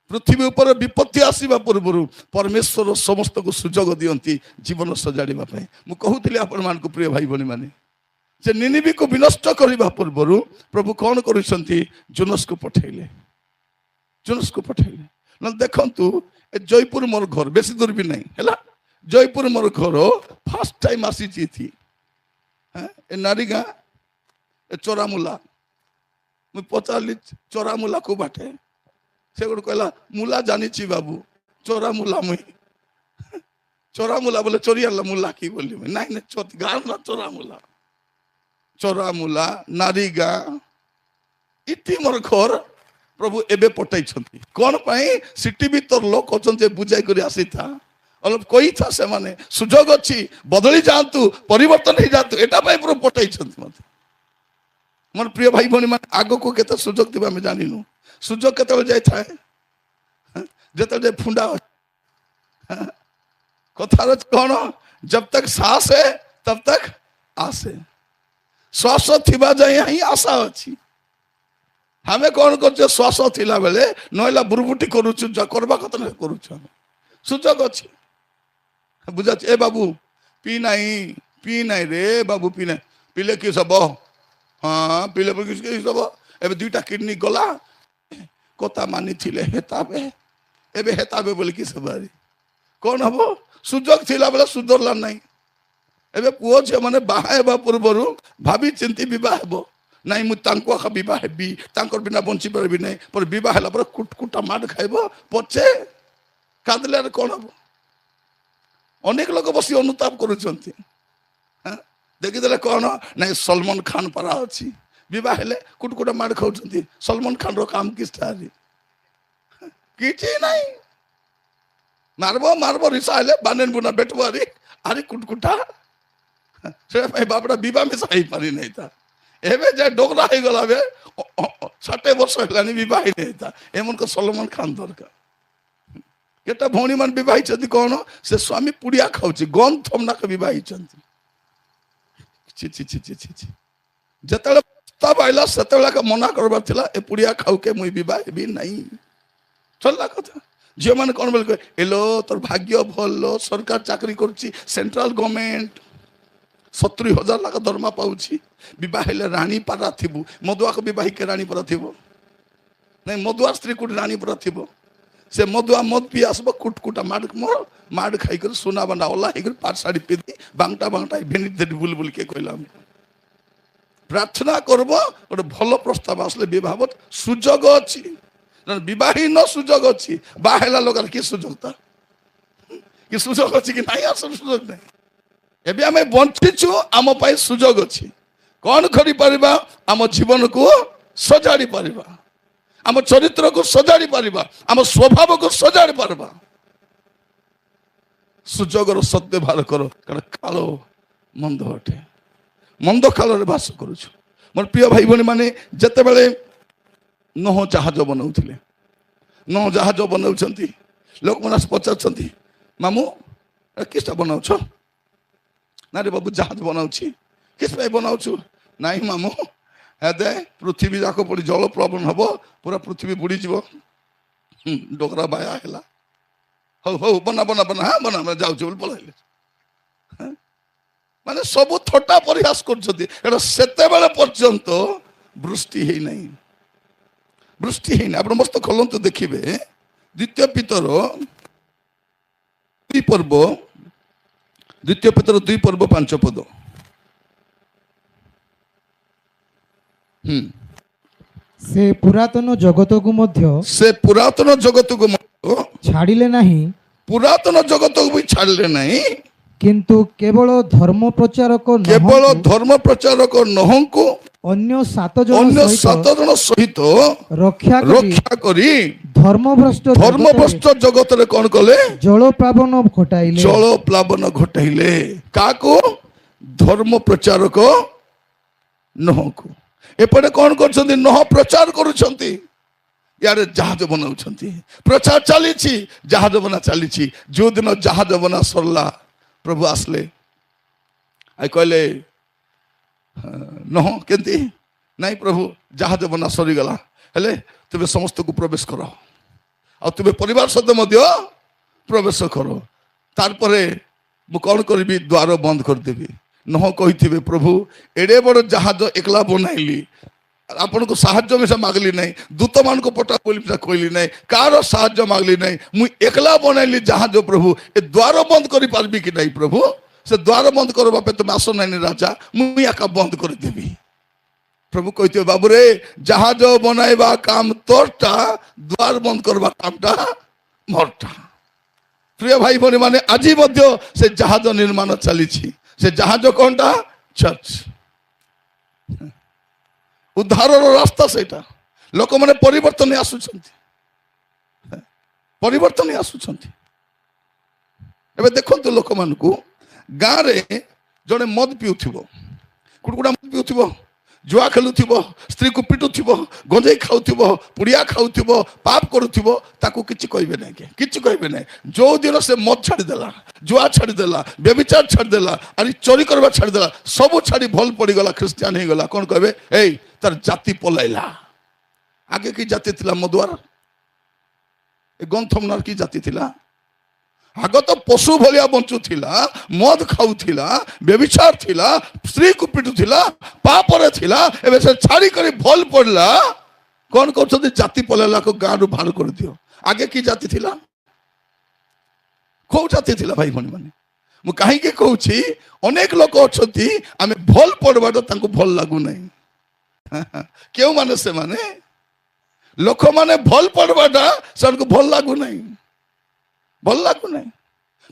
ପୃଥିବୀ ଉପରେ ବିପତ୍ତି ଆସିବା ପୂର୍ବରୁ ପରମେଶ୍ୱର ସମସ୍ତଙ୍କୁ ସୁଯୋଗ ଦିଅନ୍ତି ଜୀବନ ସଜାଡ଼ିବା ପାଇଁ। ମୁଁ କହୁଥିଲି ଆପଣମାନଙ୍କୁ ପ୍ରିୟ ଭାଇ ଭଉଣୀ ମାନେ ଯେ ନିନିବିକୁ ବିନଷ୍ଟ କରିବା ପୂର୍ବରୁ ପ୍ରଭୁ କଣ କରୁଛନ୍ତି, ଜୋନସକୁ ପଠେଇଲେ, ଜୋନସକୁ ପଠେଇଲେ। ନହେଲେ ଦେଖନ୍ତୁ ଏ ଜୟପୁର ମୋର ଘର, ବେଶୀ ଦୂର ବି ନାହିଁ ହେଲା, ଜୟପୁର ମୋର ଘର, ଫାର୍ଷ୍ଟ ଟାଇମ ଆସିଛି ଏଠି ଏ ନାରୀ ଗାଁ ଏ ଚୋରାମୁଲା। ମୁଁ ପଚାରିଲି ଚୋରାମୁଲା କୋଉ ବାଟେ, ସେ ଗୋଟେ କହିଲା ମୁଲା ଜାଣିଛି ବାବୁ, ଚୋରାମୁଲା ମୁଇଁ ଚୋରାମୁଲା ବୋଲେ ଚୋରି ଆଣିଲା ମୁଲା କି ବୋଲି ନାଇଁ ନାଇଁ ଗାଁ ନା ଚୋରାମୁଲା, ଚୋରାମୁଲା ନାରୀ ଗାଁ ଇତି ମୋର ଘର। ପ୍ରଭୁ ଏବେ ପଠାଇଛନ୍ତି କଣ ପାଇଁ, ସିଟି ଭିତର ଲୋକ ଅଛନ୍ତି ବୁଝାଇ କରି ଆସିଥା, ଅଲପ କହିଥା ସେମାନେ ସୁଯୋଗ ଅଛି, ବଦଳି ଯାଆନ୍ତୁ, ପରିବର୍ତ୍ତନ ହେଇଯାଆନ୍ତୁ, ଏଟା ପାଇଁ ପ୍ରଭୁ ପଠାଇଛନ୍ତି ମତେ। ମୋର ପ୍ରିୟ ଭାଇ ଭଉଣୀ ମାନେ ଆଗକୁ କେତେ ସୁଯୋଗ ଥିବ ଆମେ ଜାଣିନୁ। ସୁଯୋଗ କେତେବେଳେ ଯାଇଥାଏ, ଯେତେବେଳେ ଫୁଣ୍ଡା କଥାର କଣ, जब तक सांस है तब तक आस है। श्वास थिबा जाए ही आशा अच्छी। हमें कौन कर श्वास थिला बेले नहला बुरबुटी करूछु, करबा कत न करूछु, सुजोग अच्छी बुझा। ए बाबू पी नहीं रे बाबू पी नहीं, पीले कि सब, हाँ पीले सब एबे दुईटा किडनी गला कथा मानी थिले हेताबे, एबे हेताबे बोले कि सब कौन हम सुजोग थिला बेले सुधरला नहीं। एबे पुओ झियो माने बाहा हेबा पूर्वरु भाभी चिंती विवाह हेबो नहीं, मु तांको आखा विवाह हेबी, तांकर बिना बंची पारबी नहीं, पर विवाह ହେଲା ପରେ कुटकुटा माड खाइबो पछे कादले कौन हम। अनेक लोक बसी अनुताप करुछंती, देखिदेले कौन नहीं सलमान खान परा अच्छी, विवाह हेले कुटकुटा माड खाउछंती, सलमान खान रो काम किस्तारी किछि नहीं। मारबो मारबो रिसा हेले बानेन बुना बेटवारी आरे कुटकुटा से बापड़ा विवाह में सही पारी नहीं था। एबे जे डोगरा हो गला बे 60 वर्ष हेलानी विवाह नहीं था, एमन को सलमान खान दरकार। केटा भौणी मान विवाह छथि कोन से स्वामी पुड़िया खाउची गन थमना के विवाह छथि। छि छि छि छि छि जतले तब आइला सतला के मना करबा थिला, ए पुड़िया खाउ के मुई विवाह भी नहीं चलला कथा। झियो मान कोन बोल एलो तोर भाग्य भलो, सरकार चाकरी करची, सेंट्रल गवर्नमेंट 70,000 लाख दरमा पाउची, विवाह हेले रानी पारा थिबु, मधुआ को विवाह के रानी पारा थिबु नहीं, मधुआ स्त्री को रानी पारा थिबु, से मधुआ मद पी आसबो कुटकुटा माड खाई कर सोना बना ओला हिगर पाट साड़ी पिदी बांगटा बांगटा भेनी दे बुलबुल के कहला प्रार्थना करबो गोटे भलो प्रस्ताव आसले विवाह सुजोग अछि, विवाही न सुजोग अछि, बाहेला लोग की सुजोग था कि सुजोग अछि कि नहीं, आसर सुजोग नहीं। एबे आमे बंचिछु आम पाई सुजोग अछि, कौन करि परिबा, आम जीवन को सजाड़ी परिबा, आम चरित्र को सजाड़ी परिबा, आम स्वभाव को सजाड़ी परिबा। सुजोगर सद्व्यवहार करो, कारण कालो मंद अटे, मंद काल रे बास करूछु। मोर प्रिय भाई भणी माने जते बेले नौह जहाज बनाउथिले, नौह जहाज बनाउछंती, लोक मनास पचारछंती मामू किसटा बनाउछ ना रे बाबू जहाज बनाउछि, किस पे बनाउछु नहीं मामू हेदे पृथ्वी जाक पड़ी जल प्लवन हबो, पूरा पृथ्वी बुड़ी जीवो, डोगरा बाया हैला हो हो बना बना बना हाँ बना मैं जाउछु बोल पलाइले। माने सब थट्टा परिहास करछथि, एटा सेते बेले पर्यंत वृष्टि हेई नहीं, वृष्टि हेई नहीं। आपण मस्त खोलंतु देखिबे द्वितीय पितर 2 পর্ব, 2 পেতর 2 পর্ব 5 পদ। ସେ ପୁରାତନ ଜଗତକୁ ମଧ୍ୟ ସେ ପୁରାତନ ଜଗତକୁ ମଧ୍ୟ ଛାଡ଼ିଲେ ନାହିଁ, ପୁରାତନ ଜଗତକୁ ବି ଛାଡ଼ିଲେ ନାହିଁ, କିନ୍ତୁ କେବଳ ଧର୍ମ ପ୍ରଚାରକ କେବଳ ନୁହନ୍ତି, ଧର୍ମ ପ୍ରଚାରକ ନହଙ୍କୁ ଅନ୍ୟ 7 ଅନ୍ୟ ଜଣ 7 ଜଣ ସହିତ ରକ୍ଷା ରକ୍ଷା କରି ଧର୍ମଭ୍ରଷ୍ଟ ଧର୍ମଭ୍ରଷ୍ଟ ଜଗତରେ କଣ କଲେ? ଜଳପ୍ଲାବନ ଘଟାଇଲେ। ଜଳ ପ୍ଲାବନ ଘଟାଇଲେ। କାହାକୁ? ଧର୍ମ ପ୍ରଚାରକ ନହଙ୍କୁ। ଏପଟେ କଣ କରୁଛନ୍ତି? ନହ ପ୍ରଚାର କରୁଛନ୍ତି, ଇଆଡେ ଜାହାଜ ବନାଉଛନ୍ତି। ପ୍ରଚାର ଚାଲିଛି, ଜାହାଜ ବନା ଚାଲିଛି। ଯୋଉଦିନ ଜାହାଜ ବନା ସରିଲା, ପ୍ରଭୁ ଆସିଲେ ଆଉ କହିଲେ ନହ କେମିତି? ନାଇଁ ପ୍ରଭୁ, ଜାହାଜ ବନା ସରିଗଲା, ହେଲେ ତୁମେ ସମସ୍ତଙ୍କୁ ପ୍ରବେଶ କର, ଆଉ ତୁମେ ପରିବାର ସହିତ ମଧ୍ୟ ପ୍ରବେଶ କର। ତାରପରେ ମୁଁ କଣ କରିବି? ଦ୍ୱାର ବନ୍ଦ କରିଦେବି। ନହ କହିଥିବେ, ପ୍ରଭୁ ଏଡେ ବଡ ଜାହାଜ ଏକଲା ବନାଇଲି, ଆପଣଙ୍କୁ ସାହାଯ୍ୟ ମିଶା ମାଗଲି ନାହିଁ, ଦୂତମାନଙ୍କୁ ପଠା ବୋଲି କହିଲି ନାହିଁ, କାହାର ସାହାଯ୍ୟ ମାଗଲି ନାହିଁ, ମୁଁ ଏକଲା ବନାଇଲି ଜାହାଜ। ପ୍ରଭୁ ଏ ଦ୍ୱାର ବନ୍ଦ କରିପାରିବି କି ନାହିଁ? ପ୍ରଭୁ ସେ ଦ୍ୱାର ବନ୍ଦ କରିବା ପାଇଁ ତୁମେ ଆସ ନାହିଁ ରାଜା, ମୁଁ ଏକା ବନ୍ଦ କରିଦେବି। ପ୍ରଭୁ କହିଥିବେ, ବାବୁରେ ଜାହାଜ ବନାଇବା କାମ ତୋରଟା, ଦ୍ୱାର ବନ୍ଦ କରିବା କାମଟା ମୋରଟା। ପ୍ରିୟ ଭାଇ ଭଉଣୀ ମାନେ, ଆଜି ମଧ୍ୟ ସେ ଜାହାଜ ନିର୍ମାଣ ଚାଲିଛି। ସେ ଜାହାଜ କଣଟା? ଚର୍ଚ୍ଚ। ଉଦ୍ଧାରର ରାସ୍ତା ସେଇଟା। ଲୋକମାନେ ପରିବର୍ତ୍ତନ ଆସୁଛନ୍ତି, ପରିବର୍ତ୍ତନ ଆସୁଛନ୍ତି। ଏବେ ଦେଖନ୍ତୁ ଲୋକମାନଙ୍କୁ, ଗାଁରେ ଜଣେ ମଦ ପିଉଥିବ, କୁକୁଡ଼ା ମଦ ପିଉଥିବ, ଜୁଆ ଖେଳୁଥିବ, ସ୍ତ୍ରୀକୁ ପିଟୁଥିବ, ଗଞ୍ଜେଇ ଖାଉଥିବ, ପୁଡ଼ିଆ ଖାଉଥିବ, ପାପ କରୁଥିବ, ତାକୁ କିଛି କହିବେ ନାହିଁ, କିଛି କହିବେ ନାହିଁ। ଯୋଉ ଦିନ ସେ ମଦ ଛାଡ଼ିଦେଲା, ଜୁଆ ଛାଡ଼ିଦେଲା, ବ୍ୟଭିଚାର ଛାଡ଼ିଦେଲା, ଆରି ଚୋରି କରିବା ଛାଡ଼ିଦେଲା, ସବୁ ଛାଡ଼ି ଭଲ ପଡ଼ିଗଲା, ଖ୍ରୀଷ୍ଟିଆନ ହେଇଗଲା, କଣ କହିବେ? ଏଇ ତାର ଜାତି ପଲାଇଲା। ଆଗେ କି ଜାତି ଥିଲା? ମଦୁଆର, ଏ ଗନ୍ଥମନାର କି ଜାତି ଥିଲା? ଆଗ ତ ପଶୁ ଭଳିଆ ବଞ୍ଚୁଥିଲା, ମଦ ଖାଉଥିଲା, ବ୍ୟଭିଚାର ଥିଲା, ସ୍ତ୍ରୀକୁ ପିଟୁଥିଲା, ପାପରେ ଥିଲା। ଏବେ ସେ ଛାଡ଼ି କରି ଭଲ ପଡ଼ିଲା, କଣ କରୁଛନ୍ତି? ଜାତି ପଳେଇଲାକୁ ଗାଁରୁ ବାହାର କରିଦିଅ। ଆଗେ କି ଜାତି ଥିଲା? କୋଉ ଜାତି ଥିଲା ଭାଇ ଭଉଣୀ ମାନେ? ମୁଁ କାହିଁକି କହୁଛି, ଅନେକ ଲୋକ ଅଛନ୍ତି, ଆମେ ଭଲ ପଡିବାଟା ତାଙ୍କୁ ଭଲ ଲାଗୁନାହିଁ। କେଉଁମାନେ ସେମାନେ? ଲୋକମାନେ ଭଲ ପଡିବାଟା ସେମାନଙ୍କୁ ଭଲ ଲାଗୁନାହିଁ, ଭଲ ଲାଗୁନାହିଁ।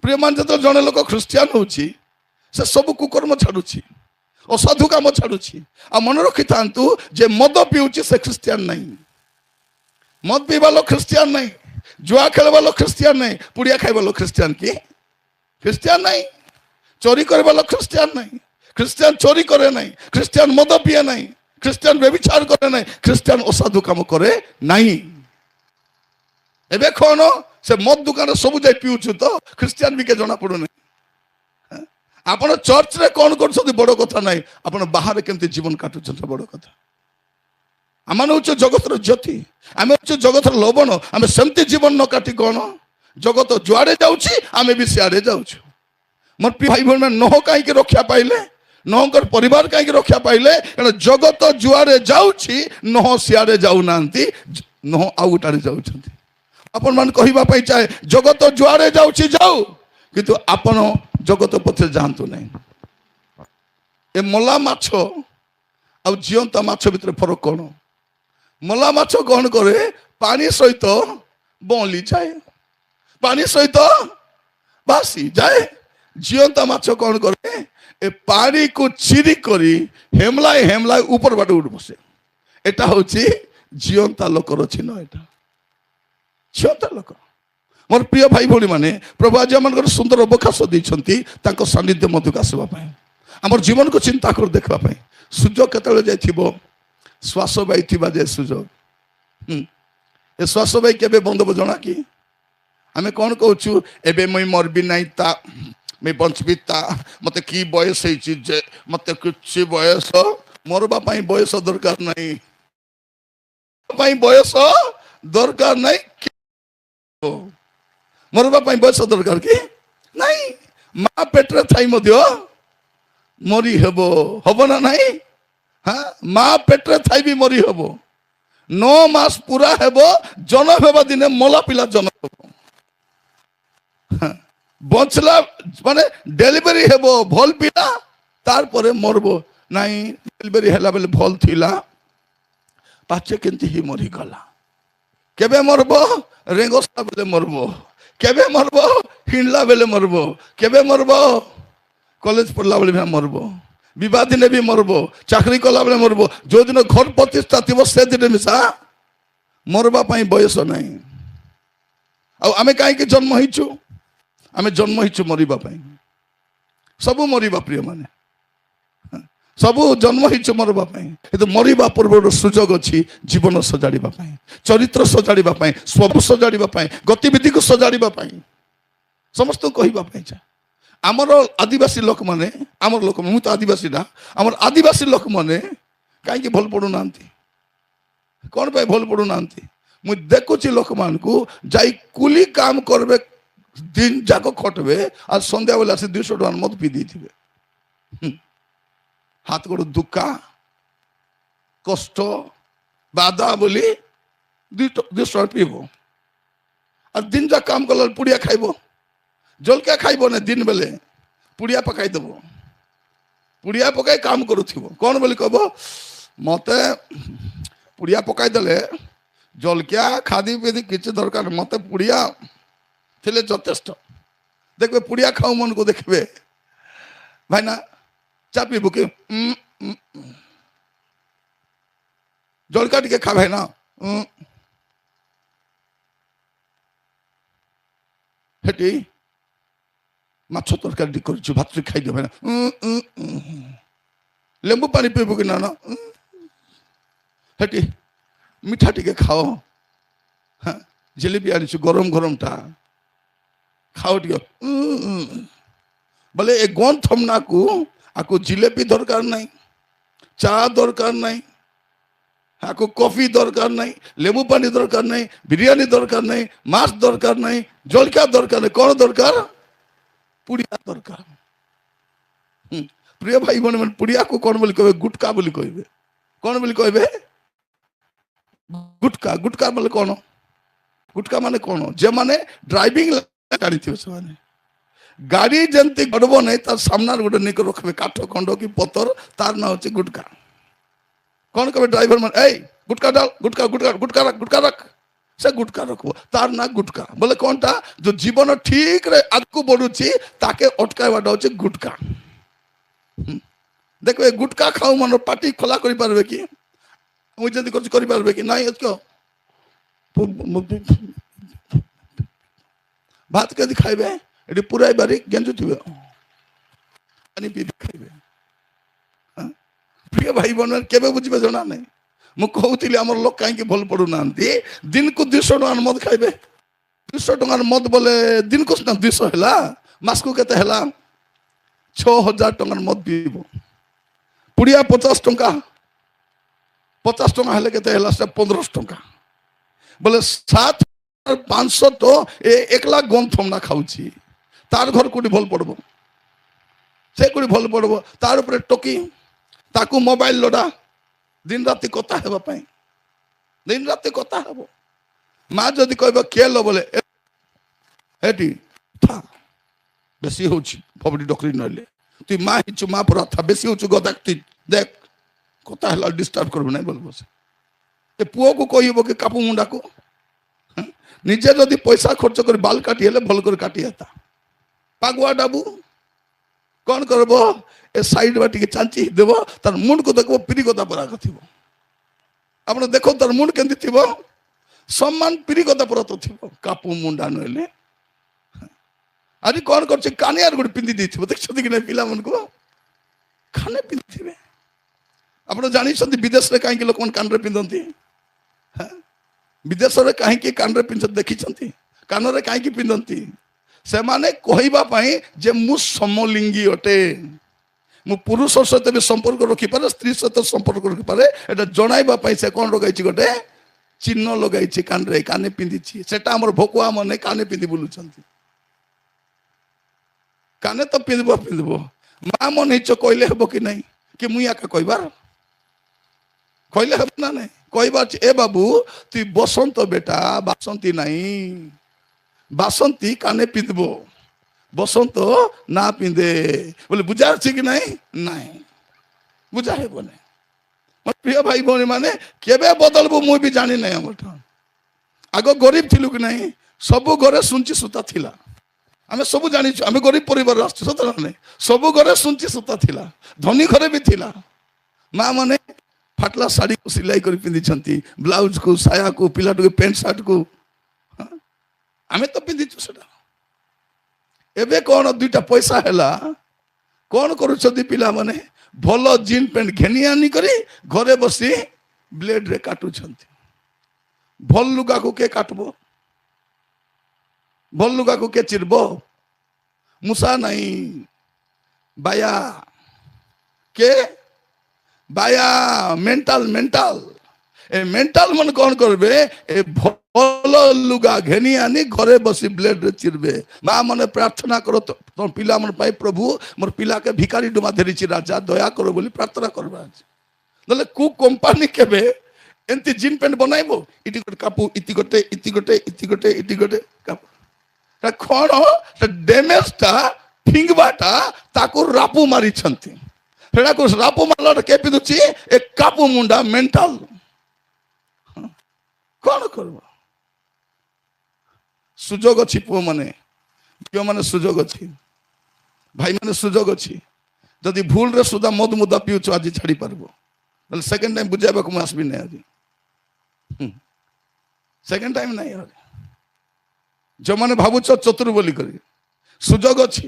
ପ୍ରିୟମାନେ, ଯେତେବେଳେ ଜଣେ ଲୋକ ଖ୍ରୀଷ୍ଟିଆନ ହଉଛି, ସେ ସବୁ କୁକର୍ମ ଛାଡୁଛି, ଅସାଧୁ କାମ ଛାଡୁଛି। ଆଉ ମନେ ରଖିଥାନ୍ତୁ ଯେ ମଦ ପିଉଛି ସେ ଖ୍ରୀଷ୍ଟିଆନ ନାହିଁ। ମଦ ପିଇବା ଲୋକ ଖ୍ରୀଷ୍ଟିଆନ ନାହିଁ, ଜୁଆ ଖେଳିବା ଲୋକ ଖ୍ରୀଷ୍ଟିଆନ ନାହିଁ, ପୁଡ଼ିଆ ଖାଇବା ଲୋକ ଖ୍ରୀଷ୍ଟିଆନ କି? ଖ୍ରୀଷ୍ଟିଆନ ନାହିଁ। ଚୋରି କରିବା ଲୋକ ଖ୍ରୀଷ୍ଟିଆନ ନାହିଁ, ଖ୍ରୀଷ୍ଟିଆନ ଚୋରି କରେ ନାହିଁ, ଖ୍ରୀଷ୍ଟିଆନ ମଦ ପିଏ ନାହିଁ, ଖ୍ରୀଷ୍ଟିଆନ ବ୍ୟଭିଚାର କରେ ନାହିଁ, ଖ୍ରୀଷ୍ଟିଆନ ଅସାଧୁ କାମ କରେ ନାହିଁ। ଏବେ କଣ? ସେ ମଦ ଦୋକାନରେ ସବୁ ଯାଇ ପିଉଛୁ ତ ଖ୍ରୀଷ୍ଟିଆନ ବି କେ ଜଣା ପଡୁନାହିଁ। ଆପଣ ଚର୍ଚ୍ଚରେ କଣ କରୁଛନ୍ତି ବଡ କଥା ନାହିଁ, ଆପଣ ବାହାରେ କେମିତି ଜୀବନ କାଟୁଛନ୍ତି ବଡ କଥା। ଆମେ ହଉଛୁ ଜଗତର ଜ୍ୟୋତି, ଆମେ ହଉଛୁ ଜଗତର ଲବଣ। ଆମେ ସେମିତି ଜୀବନ ନ କାଟି କଣ? ଜଗତ ଯୁଆଡେ ଯାଉଛି ଆମେ ବି ସିଆଡେ ଯାଉଛୁ। ମୋର ପ୍ରିୟ ଭାଇ ଭଉଣୀ, ନହ କାହିଁକି ରକ୍ଷା ପାଇଲେ? ନହଙ୍କର ପରିବାର କାହିଁକି ରକ୍ଷା ପାଇଲେ? କାରଣ ଜଗତ ଯୁଆଡେ ଯାଉଛି, ନହ ସିଆଡେ ଯାଉନାହାନ୍ତି, ନହ ଆଉ ଗୋଟାରେ ଯାଉଛନ୍ତି। ଆପଣ ମାନେ କହିବା ପାଇଁ ଚାହେଁ, ଜଗତ ଯୁଆଡେ ଯାଉଛି ଯାଉ, କିନ୍ତୁ ଆପଣ ଜଗତ ପଛରେ ଯାଆନ୍ତୁ ନାହିଁ। ଏ ମଲା ମାଛ ଆଉ ଜିଅନ୍ତା ମାଛ ଭିତରେ ଫରକ କଣ? ମଲା ମାଛ କଣ କରେ? ପାଣି ସହିତ ବଳି ଯାଏ, ପାଣି ସହିତ ଭାସି ଯାଏ। ଜିଅନ୍ତା ମାଛ କଣ କରେ? ଏ ପାଣିକୁ ଚିରି କରି ହେମଲାଏ ହେମଲାଏ ଉପର ବାଟେ ଉଠି ବସେ। এটা হচ্ছে জিয়ন্তা লোকর চিহ্ন। এটা জিয়ন্তা লোক। ମୋର ପ୍ରିୟ ଭାଇ ଭଉଣୀ ମାନେ, ପ୍ରଭୁ ଆଜି ଆମମାନଙ୍କର ସୁନ୍ଦର ଅବକାଶ ଦେଇଛନ୍ତି ତାଙ୍କ ସାନ୍ନିଧ୍ୟ ମଧ୍ୟକୁ ଆସିବା ପାଇଁ, ଆମର ଜୀବନକୁ ଚିନ୍ତା କରି ଦେଖିବା ପାଇଁ। ସୁଯୋଗ କେତେବେଳେ ଯାଇଥିବ, ଶ୍ୱାସ ବାଇଥିବା ଯେ ସୁଯୋଗ, ଏ ଶ୍ୱାସ ବାଇ କେବେ ବନ୍ଦ ହବ ଜଣା କି? ଆମେ କଣ କହୁଛୁ? ଏବେ ମୁଇଁ ମରବି ନାହିଁ, ତା ମୁଇଁ ବଞ୍ଚିବି, ତା ମତେ କି ବୟସ ହେଇଛି ଯେ ମତେ କିଛି ବୟସ, ମରବା ପାଇଁ ବୟସ ଦରକାର ନାହିଁ, ପାଇଁ ବୟସ ଦରକାର ନାହିଁ, ମରିବା ପାଇଁ ବୟସ ଦରକାର କି ନାଇଁ? ମା ପେଟରେ ଥାଇ ମଧ୍ୟ ମରି ହେବ, ହବ ନା ନାଇଁ? ମା ପେଟରେ ଥାଇ ବି ମରି ହେବ। 9 ମାସ ପୁରା ହେବ, ଜନ୍ମ ହେବା ଦିନେ ମଲା ପିଲା ଜନ୍ମ ହେବ। বঞ্চলা মানে ডেলিভারি ହେବ ଭଲ ପିଲା ତାପରେ ମରବ ନାଇଁ ଡେଲିଭାରି ହେଲା ବେଲେ ଭଲ ଥିଲା ପାଚେ କେମିତି ହିଁ ମରିଗଲା କେବେ ମରବ ରେଙ୍ଗସଲା ବେଲେ ମରବ କେବେ ମରବ ହିଣ୍ଡଲା ବେଲେ ମରବ କେବେ ମରବ କଲେଜ ପଢିଲା ବେଳେ ବି ମରବ ବିବାହ ଦିନେ ବି ମରବ ଚାକରି କଲା ବେଳେ ମରବ ଯୋଉଦିନ ଘର ପ୍ରତିଷ୍ଠା ଥିବ ସେଦିନ ମିଶା ମରବା ପାଇଁ ବୟସ ନାହିଁ ଆଉ ଆମେ କାହିଁକି ଜନ୍ମ ହେଇଛୁ ଆମେ ଜନ୍ମ ହେଇଛୁ ମରିବା ପାଇଁ ସବୁ ମରିବା ପ୍ରିୟ ମାନେ ସବୁ ଜନ୍ମ ହେଇଛୁ ମରିବା ପାଇଁ କିନ୍ତୁ ମରିବା ପୂର୍ବରୁ ସୁଯୋଗ ଅଛି ଜୀବନ ସଜାଡ଼ିବା ପାଇଁ ଚରିତ୍ର ସଜାଡ଼ିବା ପାଇଁ ସ୍ୱଭାବ ସଜାଡ଼ିବା ପାଇଁ ଗତିବିଧିକୁ ସଜାଡ଼ିବା ପାଇଁ ସମସ୍ତଙ୍କୁ କହିବା ପାଇଁ ଚାହେଁ ଆମର ଆଦିବାସୀ ଲୋକମାନେ ଆମର ଲୋକ ମୁଁ ତ ଆଦିବାସୀ ନା ଆମର ଆଦିବାସୀ ଲୋକମାନେ କାହିଁକି ଭଲ ପଡୁନାହାନ୍ତି କ'ଣ ପାଇଁ ଭଲ ପଡୁନାହାନ୍ତି ମୁଁ ଦେଖୁଛି ଲୋକମାନଙ୍କୁ ଯାଇ କୁଲି କାମ କରିବେ ଦିନ ଯାକ ଖଟବେ ଆଉ ସନ୍ଧ୍ୟା ବେଳେ ଆସି 200 ଟଙ୍କା ମଦ ପିଇ ଦେଇଥିବେ ହାତ ଗୋଡ଼ ଦୁଃଖା କଷ୍ଟ ବାଧା ବୋଲି 200 ଟଙ୍କା ପିଇବ ଆଉ ଦିନ ଯାକ କାମ କଲା ପୁଡ଼ିଆ ଖାଇବ ଜଳଖିଆ ଖାଇବ ନା ଦିନ ବେଲେ ପୁଡ଼ିଆ ପକାଇ ଦେବ ପୁଡ଼ିଆ ପକାଇ କାମ କରୁଥିବ କ'ଣ ବୋଲି କହିବ ମତେ ପୁଡ଼ିଆ ପକାଇ ଦେଲେ ଜଳଖିଆ ଖାଦି ପିଦି କିଛି ଦରକାର ମତେ ପୁଡ଼ିଆ ଥିଲେ ଯଥେଷ୍ଟ ଦେଖିବେ ପୁଡ଼ିଆ ଖାଉ ମନକୁ ଦେଖିବେ ଭାଇନା ଚା ପିଇବୁ କି ଜଳଖିଆ ଟିକେ ଖା ଭାଇନା ହେଠି ମାଛ ତରକାରୀ ଟିକେ କରିଛୁ ଭାତ ଖାଇଦିଅ ଭାଇନା ଲେମ୍ବୁ ପାଣି ପିଇବୁ କି ନା ହେଠି ମିଠା ଟିକେ ଖାଅ ଜିଲେबी ଆଣିଛୁ ଗରମ ଗରମଟା ଖାଅ ଟିକେ ବୋଲେ ଏ ଗନ୍ ଥମନାକୁ ଆକୁ ଜିଲେबी ଦରକାର ନାହିଁ ଚା ଦରକାର ନାହିଁ ଆକୁ କଫି ଦରକାର ନାହିଁ ଲେମ୍ବୁ ପାଣି ଦରକାର ନାହିଁ ବିରିୟାନୀ ଦରକାର ନାହିଁ ମାଛ ଦରକାର ନାହିଁ ଜଳଖିଆ ଦରକାର ନାହିଁ କ'ଣ ଦରକାର ପୁଡ଼ିଆ ଦରକାର ପ୍ରିୟ ଭାଇ ଭଉଣୀ ମାନେ ପୁଡ଼ିଆକୁ କ'ଣ ବୋଲି କହିବେ ଗୁଟକା ବୋଲି କହିବେ କ'ଣ ବୋଲି କହିବେ ଗୁଟକା ଗୁଟକା ବୋଲେ କ'ଣ ଗୁଟକା ମାନେ କ'ଣ ଯେମାନେ ଡ୍ରାଇଭିଂ ଜାଣିଥିବେ ସେମାନେ ଗାଡ଼ି ଯେମିତି ଗଡ଼ବ ନାହିଁ ତାର ସାମ୍ନାରେ ଗୋଟେ ନେଇକି ରଖିବେ କାଠ ଖଣ୍ଡ କି ପତର ତାର ନାଁ ହେଉଛି ଗୁଟକା କ'ଣ କହିବେ ଡ୍ରାଇଭର ମାନେ ଏଇ ଗୁଟକା ଡାଲ ଗୁଟକା ଗୁଟକା ଗୁଟକା ରଖ ଗୁଟକା ରଖ ସେ ଗୁଟକା ରଖିବ ତାର ନାଁ ଗୁଟକା ବୋଲେ କ'ଣଟା ଯୋଉ ଜୀବନ ଠିକରେ ଆଗକୁ ବଢୁଛି ତାକେ ଅଟକାଇବାଟା ହେଉଛି ଗୁଟକା ଦେଖିବେ ଗୁଟକା ଖାଉ ମନ ପାଟି ଖୋଲା କରିପାରିବେ କି ମୁଁ ଯଦି କରୁଛି କରିପାରିବେ କି ନାଇଁ ଭାତ କେମିତି ଖାଇବେ ଏଠି ପୁରାଇ ବାରି ଗେଞ୍ଜୁଥିବେ ପାଣି ପିଇ ଖାଇବେ ପ୍ରିୟ ଭାଇ ଭଉଣୀ କେବେ ବୁଝିବେ ଜଣା ନାହିଁ ମୁଁ କହୁଥିଲି ଆମର ଲୋକ କାହିଁକି ଭଲ ପଡୁନାହାନ୍ତି ଦିନକୁ 200 ଟଙ୍କାର ମଦ ଖାଇବେ 200 ଟଙ୍କାର ମଦ ବୋଲେ ଦିନକୁ 200 ହେଲା ମାସକୁ କେତେ ହେଲା 6000 ଟଙ୍କାର ମଦ ପିଇବ ପୁଡ଼ିଆ 50 ଟଙ୍କା ହେଲେ କେତେ ହେଲା ସେଟା 1500 ଟଙ୍କା ବୋଲେ 7500 ତ একলা গন থমনা খাଉଛି তার ঘর কোটি ভাল পড়ব সে কোটি ভাল পড়ব তার উপরে টকি তাকু মোবাইল লোডা দিন রাতি কথা হেবা পাই দিন রাতি কথা হব মা যদি কইব খেল বলে এটি থা বেশি হচ্ছে পবডি ডক্টরি নইলে তুই মা হিচু মা পরা থা বেশি হচ্ছে গদাক তুই দেখ কথা হেলা ডিস্টার্ব করবে না বলবো এ পুଅକୁ କହିବ କି କାପୁ ମୁଣ୍ଡାକୁ ନିଜେ ଯଦି ପଇସା ଖର୍ଚ୍ଚ କରି ବାଲ କାଟି ହେଲେ ଭଲ କରି କାଟି ହେତା ପାଗୁଆ ଡାବୁ କ'ଣ କରିବ ଏ ସାଇଡ ବା ଟିକେ ଚାଞ୍ଚି ଦେବ ତାର ମୁଣ୍ଡକୁ ଦେଖିବ ପିରିଗଦା ପରାକ ଥିବ ଆପଣ ଦେଖ ତାର ମୁଣ୍ଡ କେମିତି ଥିବ ସମ୍ମାନ ପିରିଗଦା ପରା ତ ଥିବ କାପୁ ମୁଣ୍ଡା ନହେଲେ ଆଜି କ'ଣ କରୁଛି କାନିଆର ଗୋଟେ ପିନ୍ଧି ଦେଇଥିବ ଦେଖିଛନ୍ତି କି ନାହିଁ ପିଲାମାନଙ୍କୁ କାନେ ପିନ୍ଧିଥିବେ ଆପଣ ଜାଣିଛନ୍ତି ବିଦେଶରେ କାହିଁକି ଲୋକମାନେ କାନରେ ପିନ୍ଧନ୍ତି ବିଦେଶରେ କାହିଁକି କାନରେ ପିନ୍ଧନ୍ତି ଦେଖିଛନ୍ତି କାନରେ କାହିଁକି ପିନ୍ଧନ୍ତି ସେମାନେ କହିବା ପାଇଁ ଯେ ମୁଁ ସମଲିଙ୍ଗୀ ଅଟେ ମୁଁ ପୁରୁଷ ସହିତ ବି ସମ୍ପର୍କ ରଖିପାରେ ସ୍ତ୍ରୀ ସହିତ ସମ୍ପର୍କ ରଖିପାରେ ଏଟା ଜଣାଇବା ପାଇଁ ସେ କ'ଣ ଲଗାଇଛି ଗୋଟେ ଚିହ୍ନ ଲଗାଇଛି କାନରେ କାନେ ପିନ୍ଧିଛି ସେଟା ଆମର ଭକୁଆ ମାନେ କାନେ ପିନ୍ଧି ବୁଲୁଛନ୍ତି କାନେ ତ ପିନ୍ଧିବ ମା ମନ ହେଇଛ କହିଲେ ହେବ କି ନାହିଁ କି ମୁଇଁ ଆକା କହିବାର କହିଲେ ହେବ ନା ନାହିଁ କହିବା ଏ ବାବୁ ତୁଇ ବସନ୍ତ ବେଟା ବାସନ୍ତୀ ନାହିଁ ବାସନ୍ତୀ କାନେ ପିନ୍ଧବ ବସନ୍ତ ନା ପିନ୍ଧେ ବୋଲେ ବୁଝା ଅଛି କି ନାହିଁ? ନାହିଁ, ବୁଝା ହେବ ନାହିଁ। ମୋ ପ୍ରିୟ ଭାଇ ଭଉଣୀ ମାନେ, କେବେ ବଦଳବୁ ମୁଁ ବି ଜାଣି ନାହିଁ। ଆମଠୁ ଆଗ ଗରିବ ଥିଲୁ କି ନାହିଁ? ସବୁ ଘରେ ସୁଞ୍ଚି ସୂତା ଥିଲା, ଆମେ ସବୁ ଜାଣିଛୁ। ଆମେ ଗରିବ ପରିବାର ଆସୁଛୁ, ସତ ନା ନାହିଁ? ସବୁ ଘରେ ସୁଞ୍ଚି ସୂତା ଥିଲା, ଧନୀ ଘରେ ବି ଥିଲା। ମା ମାନେ ଫାଟଲା ଶାଢ଼ୀକୁ ସିଲାଇ କରି ପିନ୍ଧିଛନ୍ତି, ବ୍ଲାଉଜକୁ, ସାୟାକୁ, ପିଲାଟିକୁ ପ୍ୟାଣ୍ଟ ସାର୍ଟକୁ ଆମେ ତ ପିନ୍ଧିଛୁ ସେଟା। ଏବେ କଣ ଦୁଇଟା ପଇସା ହେଲା, କଣ କରୁଛନ୍ତି ପିଲାମାନେ? ଭଲ ଜିନ୍ ପ୍ୟାଣ୍ଟ ଘେନି ଆନି କରି ଘରେ ବସି ବ୍ଲେଡରେ କାଟୁଛନ୍ତି। ଭଲ ଲୁଗାକୁ କିଏ କାଟବ? ଭଲ ଲୁଗାକୁ କିଏ ଚିରବ? ମୂଷା ନାହିଁ, ବାୟା କେ ବାୟା ମେଣ୍ଟାଲ ମେଣ୍ଟାଲ। ଏ ମେଣ୍ଟାଲ ମାନେ କଣ କରିବେ? ଏ ଭଲ ଲୁଗା ଘେନି ଆନି ଘରେ ବସି ବ୍ଲେଡରେ ଚିରବେ। ମା ମାନେ ପ୍ରାର୍ଥନା କର ତମ ପିଲାମାନ ପାଇଁ, ପ୍ରଭୁ ମୋର ପିଲାକେ ଭିକାରୀ ଡୁମା ଧରିଛି, ରାଜା ଦୟା କର ବୋଲି ପ୍ରାର୍ଥନା କରବା। ନହେଲେ କୁ କମ୍ପାନୀ କେବେ ଏମିତି ଜିନ୍ ପ୍ୟାଣ୍ଟ ବନାଇବ? ଇଟି ଗୋଟେ କାପୁ, ଇତି ଗୋଟେ, ଇତି ଗୋଟେ, ଇତି ଗୋଟେ, ଇଟି ଗୋଟେ କାପୁ। କଣ ଡ୍ୟାମେଜଟା ଫିଙ୍ଗବାଟା ତାକୁ ରାପୁ ମାରିଛନ୍ତି। ସେଟାକୁ ରାପୁ ମାରଲା କେ ପିନ୍ଧୁଛି? ଏ କାପୁ ମୁଣ୍ଡା ମେଣ୍ଟାଲ। କଣ କରିବ? ସୁଯୋଗ ଅଛି ପୁଅ ମାନେ, ଝିଅ ମାନେ ସୁଯୋଗ ଅଛି, ଭାଇ ମାନେ ସୁଯୋଗ ଅଛି। ଯଦି ଭୁଲରେ ସୁଧା ମଦ ମୁଦା ପିଉଛୁ, ଆଜି ଛାଡି ପାରିବ। ନହେଲେ ସେକେଣ୍ଡ ଟାଇମ ବୁଝାଇବାକୁ ମୁଁ ଆସିବି ନାହିଁ ଆଜି। ସେକେଣ୍ଡ ଟାଇମ ନାହିଁ। ଯୋଉମାନେ ଭାବୁଛ ଚତୁର ବୋଲି କରି, ସୁଯୋଗ ଅଛି।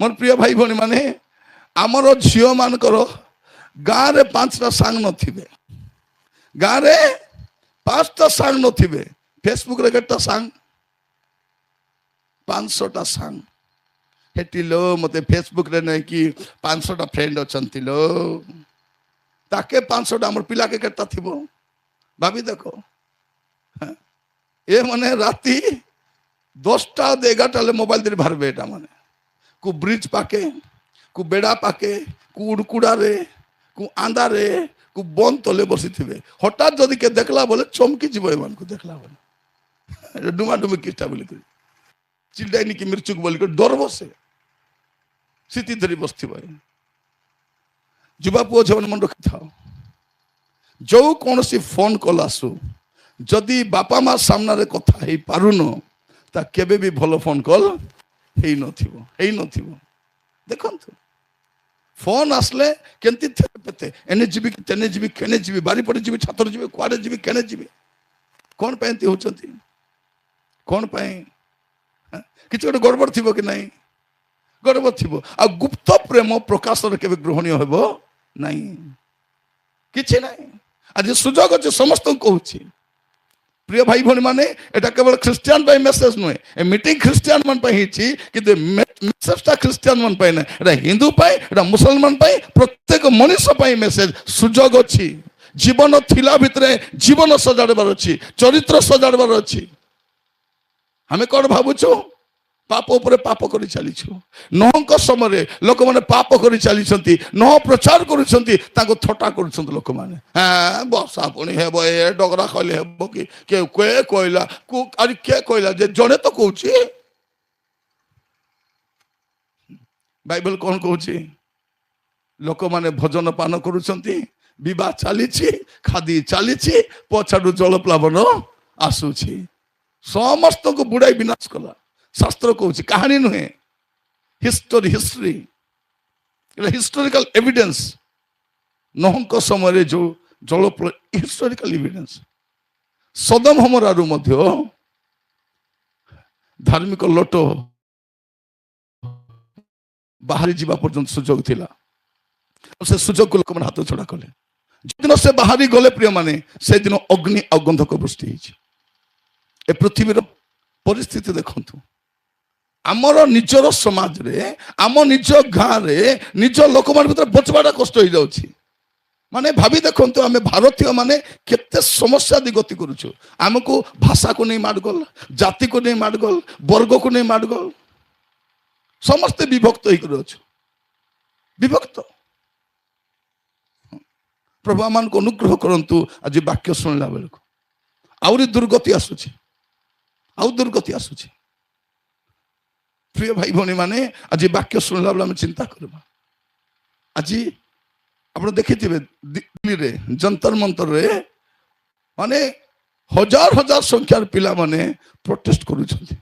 ମୋର ପ୍ରିୟ ଭାଇ ଭଉଣୀ ମାନେ, ଆମର ଝିଅ ମାନଙ୍କର ଗାଁରେ 5ଟା ସାଙ୍ଗ ନଥିବେ, ଗାଁରେ 5ଟା ସାଙ୍ଗ ନଥିବେ। ଫେସବୁକରେ କେତେଟା ସାଙ୍ଗ? 500ଟା ସାଙ୍ଗ। ହେଟି लो ମତେ ଫେସବୁକରେ ନାଇଁ କି 500ଟା ଫ୍ରେଣ୍ଡ ଅଛନ୍ତି लो। ତାକେ 500ଟା, ଆମର ପିଲାକେ କେତେଟା ଥିବ ଭାବି ଦେଖ। ଏ ମାନେ ରାତି 10ଟା 11ଟା ମୋବାଇଲ ଧରି ବାହାରବେ। ଏଟା ମାନେ କୁ ବ୍ରିଜ ପାକେ, କୁ ବେଡା ପାକେ, କୁ ଉଡ଼କୁଡାରେ, କୁ ଆନ୍ଦାରେ, କୁ ବନ୍ଦ ତଲେ ବସିଥିବେ। ହଠାତ୍ ଯଦି କେ ଦେଖଲା ବୋଲେ ଚମକି ଯିବ। ଏମାନଙ୍କୁ ଦେଖଲା ବୋଲେ ଡୁମା ଡୁମି କିସ୍ଟା ବୋଲି କରି ଚିଲ୍ଲାଇନି କି ମିର୍ଚୁକ ବୋଲି କରି ଡର ବସେ, ସ୍ଥିତି ଧରି ବସିଥିବ। ଯୁବା ପୁଅ ଝିଅ ମନେ ରଖିଥାଅ, ଯୋଉ କୌଣସି ଫୋନ କଲ୍ ଆସୁ, ଯଦି ବାପା ମା ସାମ୍ନାରେ କଥା ହେଇ ପାରୁନ, ତା କେବେ ବି ଭଲ ଫୋନ କଲ୍ ହେଇନଥିବ, ହେଇନଥିବ। ଦେଖନ୍ତୁ, ଫୋନ ଆସିଲେ କେମିତି ଥେପେତେ, ଏନେ ଯିବି ତେନେ ଯିବି, କେନେ ଯିବି, ବାରିପଟେ ଯିବି, ଛାତରେ ଯିବି, କୁଆଡେ ଯିବି, କେନେ ଯିବି। କଣ ପାଇଁ ଏମିତି ହଉଛନ୍ତି? କଣ ପାଇଁ? କିଛି ଗୋଟେ ଗଡ଼ବଡ଼ ଥିବ କି ନାହିଁ? ଗଡ଼ବଡ଼ ଥିବ। ଆଉ ଗୁପ୍ତ ପ୍ରେମ ପ୍ରକାଶରେ କେବେ ଗ୍ରହଣୀୟ ହେବ ନାହିଁ, କିଛି ନାହିଁ। ଆଜି ସୁଯୋଗ ଅଛି, ସମସ୍ତଙ୍କୁ କହୁଛି ପ୍ରିୟ ଭାଇ ଭଉଣୀ ମାନେ, এটা କେବଳ ଖ୍ରୀଷ୍ଟିଆନ ପାଇଁ ମେସେଜ ନୁହେଁ। ଏ ମିଟିଂ ଖ୍ରୀଷ୍ଟିଆନ ମାନ ପାଇଁ ହେଇଛି, କିନ୍ତୁ ମେସେଜଟା ଖ୍ରୀଷ୍ଟିଆନ ମାନ ପାଇଁ ନାହିଁ। এটা ହିନ୍ଦୁ ପାଇଁ, এটা ମୁସଲମାନ ପାଇଁ, ପ୍ରତ୍ୟେକ ମଣିଷ ପାଇଁ ମେସେଜ। ସୁଯୋଗ ଅଛି। ଜୀବନ ଥିଲା ଭିତରେ ଜୀବନ ସଜାଡ଼ିବାର ଅଛି, ଚରିତ୍ର ସଜାଡ଼ିବାର ଅଛି। ଆମେ କଣ ଭାବୁଛୁ? ପାପ ଉପରେ ପାପ କରି ଚାଲିଛୁ। ନହଙ୍କ ସମୟରେ ଲୋକମାନେ ପାପ କରି ଚାଲିଛନ୍ତି, ନହ ପ୍ରଚାର କରୁଛନ୍ତି, ତାଙ୍କୁ ଥଟ୍ଟା କରୁଛନ୍ତି ଲୋକମାନେ। ହଁ ବର୍ଷା ପୁଣି ହେବ, ଏ ଡଗରା କହିଲେ ହେବ କି? କିଏ କହିଲା? ଆରେ କିଏ କହିଲା? ଯେ ଜଣେ ତ କହୁଛି। ବାଇବଲ କଣ କହୁଛି? ଲୋକମାନେ ଭୋଜନ ପାନ କରୁଛନ୍ତି, ବିବାହ ଚାଲିଛି, ଖାଦି ଚାଲିଛି, ପଛାଡୁ ଜଳ ପ୍ଲାବନ ଆସୁଛି, ସମସ୍ତଙ୍କୁ ବୁଡାଇ ବିନାଶ କଲା। ଶାସ୍ତ୍ର କହୁଛି, କାହାଣୀ ନୁହେଁ, ହିଷ୍ଟୋରି, ହିଷ୍ଟ୍ରି, ହିଷ୍ଟୋରିକାଲ ଏଭିଡେନ୍ସ। ନହଙ୍କ ସମୟରେ ଯୋଉ ଜଳ, ହିଷ୍ଟୋରିକାଲ ଏଭିଡେନ୍ସ। ସଦମ ହମରାରୁ ମଧ୍ୟ ଧାର୍ମିକ ଲୋଟ ବାହାରି ଯିବା ପର୍ଯ୍ୟନ୍ତ ସୁଯୋଗ ଥିଲା। ସେ ସୁଯୋଗକୁ ଲୋକମାନେ ହାତ ଛଡା କଲେ। ଯେଦିନ ସେ ବାହାରି ଗଲେ ପ୍ରିୟମାନେ, ସେଦିନ ଅଗ୍ନି ଆଉ ଗନ୍ଧକ ବୃଷ୍ଟି ହେଇଛି। ଏ ପୃଥିବୀର ପରିସ୍ଥିତି ଦେଖନ୍ତୁ। ଆମର ନିଜର ସମାଜରେ, ଆମ ନିଜ ଗାଁରେ, ନିଜ ଲୋକମାନଙ୍କ ଭିତରେ ବଞ୍ଚବାଟା କଷ୍ଟ ହେଇଯାଉଛି। ମାନେ ଭାବି ଦେଖନ୍ତୁ, ଆମେ ଭାରତୀୟ ମାନେ କେତେ ସମସ୍ୟା ଦେଇ ଗତି କରୁଛୁ। ଆମକୁ ଭାଷାକୁ ନେଇ ମାଡଗୋଳ, ଜାତିକୁ ନେଇ ମାଡଗୋଳ, ବର୍ଗକୁ ନେଇ ମାଡଗୋଳ, ସମସ୍ତେ ବିଭକ୍ତ ହେଇକରି ଅଛୁ, ବିଭକ୍ତ। ପ୍ରଭୁ ଆମମାନଙ୍କୁ ଅନୁଗ୍ରହ କରନ୍ତୁ। ଆଜି ବାକ୍ୟ ଶୁଣିଲା ବେଳକୁ ଆହୁରି ଦୁର୍ଗତି ଆସୁଛି, ଆଉ ଦୁର୍ଗତି ଆସୁଛି। ପ୍ରିୟ ଭାଇ ଭଉଣୀ ମାନେ ଆଜି ବାକ୍ୟ ଶୁଣିଲା ବେଳେ ଆମେ ଚିନ୍ତା କରିବା। ଆଜି ଆପଣ ଦେଖିଥିବେ ଦିଲ୍ଲୀରେ ଯନ୍ତର ମନ୍ତରରେ ମାନେ ହଜାର ହଜାର ସଂଖ୍ୟାର ପିଲାମାନେ ପ୍ରୋଟେଷ୍ଟ କରୁଛନ୍ତି।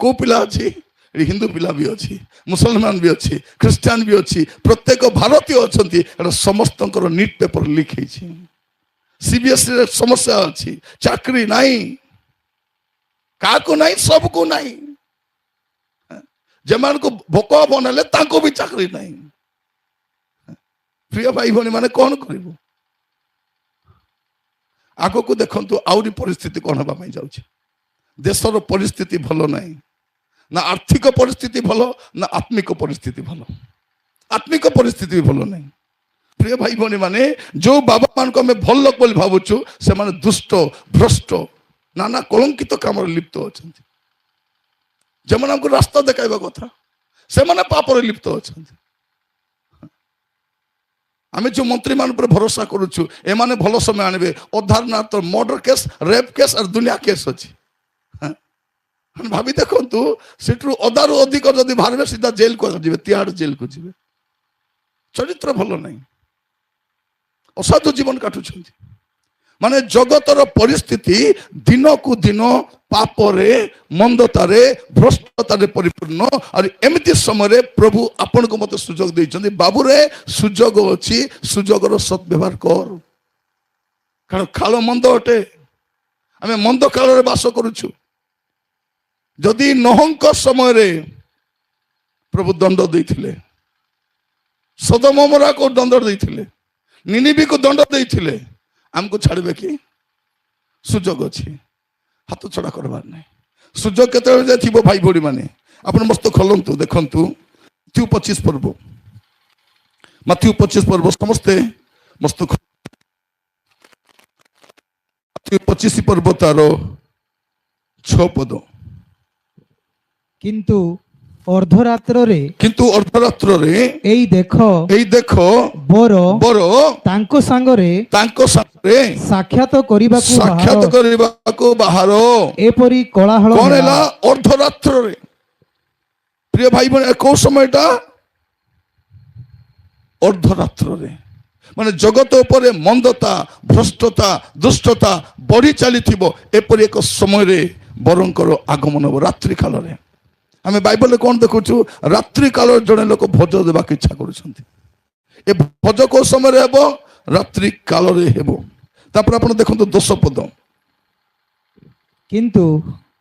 କୋଉ ପିଲା ଅଛି? ଏଠି ହିନ୍ଦୁ ପିଲା ବି ଅଛି, ମୁସଲମାନ ବି ଅଛି, ଖ୍ରୀଷ୍ଟିଆନ ବି ଅଛି, ପ୍ରତ୍ୟେକ ଭାରତୀୟ ଅଛନ୍ତି। ଏଟା ସମସ୍ତଙ୍କର ନିଟ୍ ପେପର ଲିକ୍ ହେଇଛି। ସିବିଏସ୍ଇ ରେ ସମସ୍ୟା ଅଛି, ଚାକିରି ନାହିଁ, କାହାକୁ ନାହିଁ, ସବୁକୁ ନାହିଁ। ଯେମାନଙ୍କୁ ଭୋକ ବନେଇଲେ ତାଙ୍କୁ ବି ଚାକିରି ନାହିଁ। ପ୍ରିୟ ଭାଇ ଭଉଣୀ ମାନେ କଣ କରିବୁ? ଆଗକୁ ଦେଖନ୍ତୁ ଆହୁରି ପରିସ୍ଥିତି କଣ ହେବା ପାଇଁ ଯାଉଛି। ଦେଶର ପରିସ୍ଥିତି ଭଲ ନାହିଁ, ନା ଆର୍ଥିକ ପରିସ୍ଥିତି ଭଲ, ନା ଆତ୍ମିକ ପରିସ୍ଥିତି ଭଲ। ଆତ୍ମିକ ପରିସ୍ଥିତି ବି ଭଲ ନାହିଁ। ପ୍ରିୟ ଭାଇ ଭଉଣୀ ମାନେ ଯୋଉ ବାବା ମାନଙ୍କୁ ଆମେ ଭଲ ଲୋକ ବୋଲି ଭାବୁଛୁ, ସେମାନେ ଦୁଷ୍ଟ, ଭ୍ରଷ୍ଟ, ନାନା କଳଙ୍କିତ କାମରେ ଲିପ୍ତ ଅଛନ୍ତି। ଯେମାନେ ଆମକୁ ରାସ୍ତା ଦେଖାଇବା କଥା, ସେମାନେ ପାପରେ ଲିପ୍ତ ଅଛନ୍ତି। ଆମେ ଯୋଉ ମନ୍ତ୍ରୀ ମାନଙ୍କ ଉପରେ ଭରସା କରୁଛୁ, ଏମାନେ ଭଲ ସମୟ ଆଣିବେ। ଅଧାର ନା ତ ମର୍ଡର କେସ୍, ରେପ୍ କେସ୍ ଆଉ ଦୁନିଆ କେସ୍ ଅଛି। ଭାବି ଦେଖନ୍ତୁ, ସେଠୁ ଅଧାରୁ ଅଧିକ ଯଦି ବାହାରିବେ ସିଧା ଜେଲକୁ ଯିବେ, ତିହାଡ ଜେଲକୁ ଯିବେ। ଚରିତ୍ର ଭଲ ନାହିଁ, ଅସାଧୁ ଜୀବନ କାଟୁଛନ୍ତି। ମାନେ ଜଗତର ପରିସ୍ଥିତି ଦିନକୁ ଦିନ ପାପରେ, ମନ୍ଦତାରେ, ଭ୍ରଷ୍ଟତାରେ ପରିପୂର୍ଣ୍ଣ। ଆଉ ଏମିତି ସମୟରେ ପ୍ରଭୁ ଆପଣଙ୍କୁ ମତେ ସୁଯୋଗ ଦେଇଛନ୍ତି, ବାବୁରେ ସୁଯୋଗ ଅଛି, ସୁଯୋଗର ସଦ୍ବ୍ୟବହାର କର। କାରଣ କାଳ ମନ୍ଦ ଅଟେ, ଆମେ ମନ୍ଦ କାଳରେ ବାସ କରୁଛୁ। ଯଦି ନୋହଙ୍କ ସମୟରେ ପ୍ରଭୁ ଦଣ୍ଡ ଦେଇଥିଲେ, ସୋଦମ ଗମୋରାକୁ ଦଣ୍ଡ ଦେଇଥିଲେ, ନିନିବିକୁ ଦଣ୍ଡ ଦେଇଥିଲେ, ଆମକୁ ଛାଡ଼ିବେ କି? ସୁଯୋଗ ଅଛି, ହାତ ଛଡା କରବାର ନାହିଁ। ସୁଯୋଗ କେତେବେଳେ ଥିବ ଭାଇ ଭଉଣୀ ମାନେ, ଆପଣ ମସ୍ତ ଖୋଲନ୍ତୁ, ଦେଖନ୍ତୁ ମାଥ୍ୟୁ 25 ପର୍ବ, ମାଥ୍ୟୁ 25 ପର୍ବ ସମସ୍ତେ ମସ୍ତ ମାଥ୍ୟୁ 25 ପର୍ବ ତାର 6 ପଦ। କିନ୍ତୁ ଅର୍ଦ୍ଧରାତ୍ରରେ ଏଇ ଦେଖ ବର ତାଙ୍କ ସାଙ୍ଗରେ ସାକ୍ଷାତ କରିବାକୁ ବାହାର। ଏପରି କୋଳାହଳ କଣ ହେଲା। ହେଲା? ଅର୍ଦ୍ଧରାତ୍ରରେ। ପ୍ରିୟ ଭାଇ ଭଉଣୀ, କୋଉ সময়ଟା? ଅର୍ଦ୍ଧରାତ୍ରରେ। ମାନେ ଜଗତ ଉପରେ ମନ୍ଦତା, ଭ୍ରଷ୍ଟତା, ଦୁଷ୍ଟତା ବଢି ଚାଲିଥିବ, ଏପରି ଏକ ସମୟରେ ବରଙ୍କର ଆଗମନ ହେବ, ରାତ୍ରି କାଳରେ। ଆମେ ବାଇବଲରେ କଣ ଦେଖୁଛୁ? ରାତ୍ରି କାଳରେ ଜଣେ ଲୋକ ଭୋଜ ଦେବାକୁ ଇଚ୍ଛା କରୁଛନ୍ତି। ଏ ଭୋଜ କୋଉ ସମୟରେ ହେବ? ରାତ୍ରି କାଳରେ ହେବ। ତାପରେ ଆପଣ ଦେଖନ୍ତୁ 10 ପଦ। କିନ୍ତୁ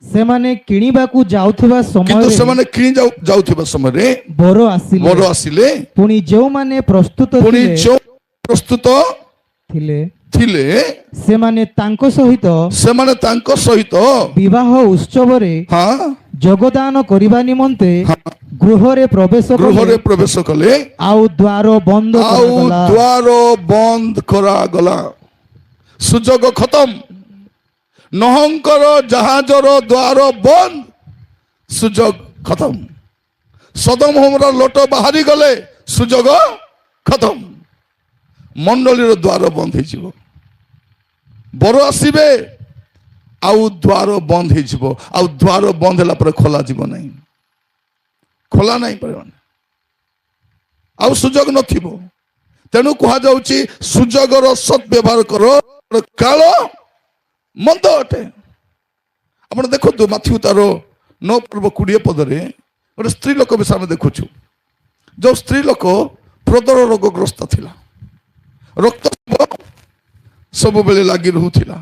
ସେମାନେ କିଣିବାକୁ ଯାଉଥିବା ସମୟରେ ବର ଆସିଲେ। ପୁଣି ଯେଉଁମାନେ ପ୍ରସ୍ତୁତ ଥିଲେ ସେମାନେ ତାଙ୍କ ସହିତ ବିବାହ ଉତ୍ସବରେ ଯୋଗଦାନ କରିବା ନିମନ୍ତେ ଗୃହରେ ପ୍ରବେଶ କଲେ। ଆଉ ଦ୍ୱାର ବନ୍ଦ କରାଗଲା। ସୁଯୋଗ ଖତମ। ନୋହଙ୍କର ଜାହାଜର ଦ୍ୱାର ବନ୍ଦ, ସୁଯୋଗ ଖତମ। ସୋଦମ ଗମୋରା ଲୋଟ ବାହାରି ଗଲେ, ସୁଯୋଗ ଖତମ। ମଣ୍ଡଳୀର ଦ୍ୱାର ବନ୍ଦ ହେଇଯିବ, ବର ଆସିବେ, ଆଉ ଦ୍ୱାର ବନ୍ଦ ହେଇଯିବ। ଆଉ ଦ୍ୱାର ବନ୍ଦ ହେଲା ପରେ ଖୋଲା ଯିବ ନାହିଁ, ଖୋଲା ନାହିଁ ପାଇବନି, ଆଉ ସୁଯୋଗ ନଥିବ। ତେଣୁ କୁହାଯାଉଛି ସୁଯୋଗର ସଦ୍ବ୍ୟବହାର କର, କାଳ ମନ୍ଦ ଅଟେ। ଆପଣ ଦେଖନ୍ତୁ ମାଥ୍ୟୁ ତାର 9 ପର୍ବ 20 ପଦରେ ଗୋଟେ ସ୍ତ୍ରୀ ଲୋକ ବିଷୟ ଆମେ ଦେଖୁଛୁ। ଯୋଉ ସ୍ତ୍ରୀ ଲୋକ ପ୍ରଦର ରୋଗଗ୍ରସ୍ତ ଥିଲା, ରକ୍ତ ସବୁବେଳେ ଲାଗି ରହୁଥିଲା,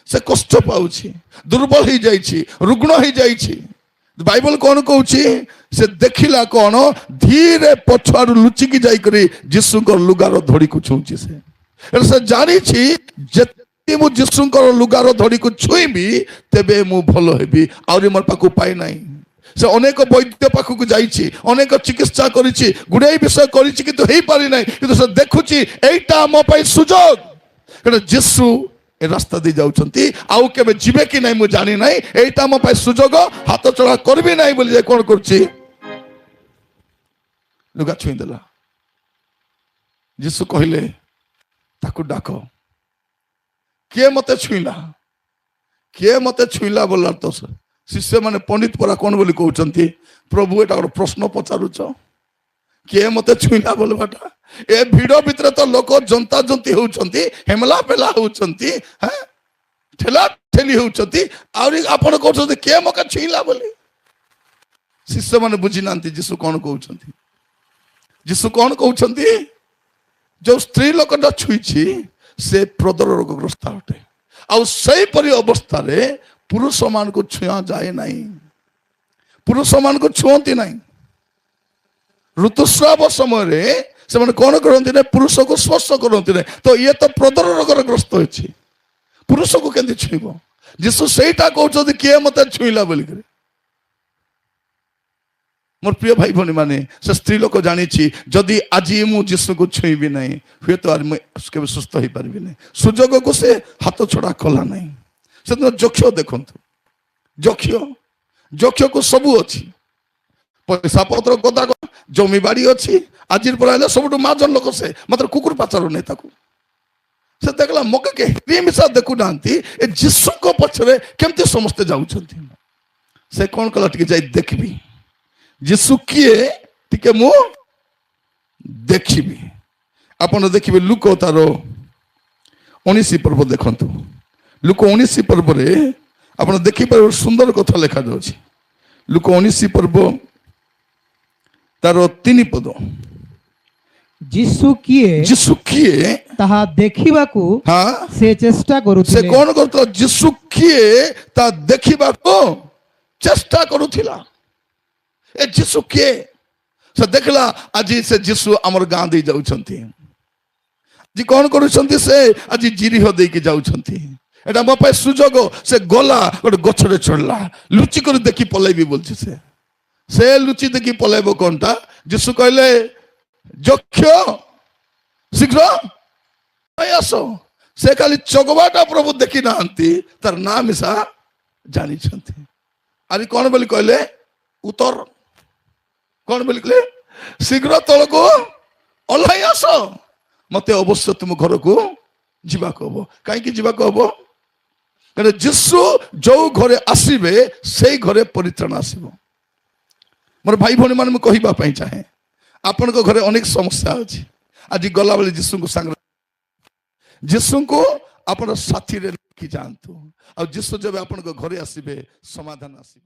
ସେ କଷ୍ଟ ପାଉଛି, ଦୁର୍ବଳ ହେଇଯାଇଛି, ରୁଗ୍ଣ ହେଇଯାଇଛି। ବାଇବଲ କଣ କହୁଛି? ସେ ଦେଖିଲା କଣ? ଧୀରେ ପଛଆଡୁ ଲୁଚିକି ଯାଇକରି ଯୀଶୁଙ୍କର ଲୁଗାର ଧଡ଼ିକୁ ଛୁଉଛି। ସେ ଜାଣିଛି ଯେ ମୁଁ ଯୀଶୁଙ୍କର ଲୁଗାର ଧଡ଼ିକୁ ଛୁଇଁବି, ତେବେ ମୁଁ ଭଲ ହେବି। ଆହୁରି ମୋର ପାଖକୁ ପାଇ ନାହିଁ। ସେ ଅନେକ ବୈଦ୍ୟ ପାଖକୁ ଯାଇଛି, ଅନେକ ଚିକିତ୍ସା କରିଛି, ଗୁଡ଼ାଏ ବିଷୟ କରିଛି, କିନ୍ତୁ ହେଇପାରି ନାହିଁ। କିନ୍ତୁ ସେ ଦେଖୁଛି ଏଇଟା ମୋ ପାଇଁ ସୁଯୋଗ। ଯୀଶୁ ଏ ରାସ୍ତା ଦେଇ ଯାଉଛନ୍ତି, ଆଉ କେବେ ଯିବେ କି ନାହିଁ ମୁଁ ଜାଣି ନାହିଁ, ଏଇଟା ମୋ ପାଇଁ ସୁଯୋଗ, ହାତ ଚଳା କରିବି ନାହିଁ ବୋଲି କଣ କରୁଛି? ଲୁଗା ଛୁଇଁ ଦେଲା। ଯୀଶୁ କହିଲେ ତାକୁ ଡାକ। କିଏ ମତେ ଛୁଇଁଲା? କିଏ ମତେ ଛୁଇଁଲା ବୋଲା ତ ଶିଷ୍ୟ ମାନେ ପଣ୍ଡିତ ପରା କଣ ବୋଲି କହୁଛନ୍ତି, ପ୍ରଭୁ ଏଟା ଗୋଟେ ପ୍ରଶ୍ନ ପଚାରୁଛ, କିଏ ମତେ ଛୁଇଁଲା ବୋଲବାଟା? ଏ ଭିଡ ଭିତରେ ତ ଲୋକ ଜନ୍ତା ଜନ୍ତି ହଉଛନ୍ତି, ହେମଲା ପେଲା ହଉଛନ୍ତି, ଠେଲା ଠେଲି ହଉଛନ୍ତି, ଆହୁରି ଆପଣ କହୁଛନ୍ତି କିଏ ମତେ ଛୁଇଁଲା ବୋଲି? ଶିଷ୍ୟ ମାନେ ବୁଝି ନାହାନ୍ତି ଯୀଶୁ କଣ କହୁଛନ୍ତି। ଯୀଶୁ କଣ କହୁଛନ୍ତି, ଯୋଉ ସ୍ତ୍ରୀ ଲୋକଟା ଛୁଇଁଛି ସେ ପ୍ରଦର ରୋଗଗ୍ରସ୍ତ ଅଟେ, ଆଉ ସେଇପରି ଅବସ୍ଥାରେ ପୁରୁଷ ମାନଙ୍କୁ ଛୁଆଁ ଯାଏ ନାହିଁ, ପୁରୁଷ ମାନଙ୍କୁ ଛୁଅନ୍ତି ନାହିଁ। ଋତୁସ୍ରାବ ସମୟରେ ସେମାନେ କଣ କରନ୍ତି ନା, ପୁରୁଷକୁ ସ୍ପର୍ଶ କରନ୍ତି ନାହିଁ। ତ ଇଏ ତ ପ୍ରଦର ରୋଗରେ ଗ୍ରସ୍ତ ଅଛି, ପୁରୁଷକୁ କେମିତି ଛୁଇଁବ? ଯୀଶୁ ସେଇଟା କହୁଛନ୍ତି କିଏ ମତେ ଛୁଇଁଲା ବୋଲିକରି। ମୋର ପ୍ରିୟ ଭାଇ ଭଉଣୀ ମାନେ, ସେ ସ୍ତ୍ରୀ ଲୋକ ଜାଣିଛି ଯଦି ଆଜି ମୁଁ ଯୀଶୁକୁ ଛୁଇଁବି ନାହିଁ, ହୁଏତ ମୁଁ କେବେ ସୁସ୍ଥ ହେଇପାରିବି ନାହିଁ। ସୁଯୋଗକୁ ସେ ହାତ ଛଡା କଲା ନାହିଁ। ସେଦିନ ଯକ୍ଷ ଦେଖନ୍ତୁ, ଯକ୍ଷକୁ ସବୁ ଅଛି, ପଇସା ପତ୍ର ଗଦା ଜମି ବାଡି ଅଛି, ଆଜିର ପରେ ହେଲେ ସବୁଠୁ ମାଜନ ଲୋକ ସେ, ମାତ୍ର କୁକୁର ପାଚାର ନାହିଁ ତାକୁ। ସେ ଦେଖିଲା ମକେ କେହି ମିଶା ଦେଖୁନାହାନ୍ତି, ଏ ଯୀଶୁଙ୍କ ପଛରେ କେମିତି ସମସ୍ତେ ଯାଉଛନ୍ତି। ସେ କଣ କଲା, ଟିକେ ଯାଇ ଦେଖିବି ଯୀଶୁ କିଏ, ଟିକେ ମୁଁ ଦେଖିବି। ଆପଣ ଦେଖିବେ ଲୁକ ତାର 19 ପର୍ବ ଦେଖନ୍ତୁ। ଲୁକ 19 ପର୍ବରେ ଆପଣ ଦେଖିପାରିବେ ସୁନ୍ଦର କଥା ଲେଖାଯାଉଛି। ଲୁକ 19 ପର୍ବ ତାର 3 ପଦ। ଯୀଶୁ କିଏ ତାହା ଦେଖିବାକୁ ସେ ଚେଷ୍ଟା ସେ କରୁଥିଲେ। କଣ କରୁଥିଲା, ଯୀଶୁ କିଏ ତା ଦେଖିବାକୁ ଚେଷ୍ଟା କରୁଥିଲା। ଏ ଯୀଶୁ କିଏ? ସେ ଦେଖିଲା ଆଜି ସେ ଯୀଶୁ ଆମର ଗାଁ ଦେଇ ଯାଉଛନ୍ତି, ଆଜି କଣ କରୁଛନ୍ତି, ସେ ଆଜି ଜିରିହ ଦେଇକି ଯାଉଛନ୍ତି। ଏଟା ମୋ ପାଇଁ ସୁଯୋଗ। ସେ ଗଲା ଗୋଟେ ଗଛରେ ଚଢିଲା, ଲୁଚି କରି ଦେଖି ପଳେଇବି ବୋଲଛି। ସେ ଲୁଚି ଦେଖି ପଳେଇବ କଣଟା? ଯୀଶୁ କହିଲେ ଯକ୍ଷ ଶୀଘ୍ର ଆସ। ସେ ଖାଲି ଚଗବାଟା ପ୍ରଭୁ ଦେଖି ନାହାନ୍ତି, ତାର ନାଁ ମିଶା ଜାଣିଛନ୍ତି। ଆଜି କଣ ବୋଲି କହିଲେ, ଉତ୍ତର କଣ ବୋଲି କହିଲେ, ଶୀଘ୍ର ତଳକୁ ଓହ୍ଲାଇ ଆସ, ମତେ ଅବଶ୍ୟ ତୁମ ଘରକୁ ଯିବାକୁ ହବ। କାହିଁକି ଯିବାକୁ ହବ? କାରଣ ଯୀଶୁ ଯୋଉ ଘରେ ଆସିବେ ସେଇ ଘରେ ପରିତ୍ରାଣ ଆସିବ। ମୋର ଭାଇ ଭଉଣୀ ମାନେ, ମୁଁ କହିବା ପାଇଁ ଚାହେଁ, ଆପଣଙ୍କ ଘରେ ଅନେକ ସମସ୍ୟା ଅଛି। ଆଜି ଗଲାବେଳେ ଯୀଶୁଙ୍କୁ ସାଙ୍ଗରେ, ଯୀଶୁଙ୍କୁ ଆପଣ ସାଥିରେ ରଖି ଯାଆନ୍ତୁ, ଆଉ ଯୀଶୁ ଯେବେ ଆପଣଙ୍କ ଘରେ ଆସିବେ ସମାଧାନ ଆସିବ।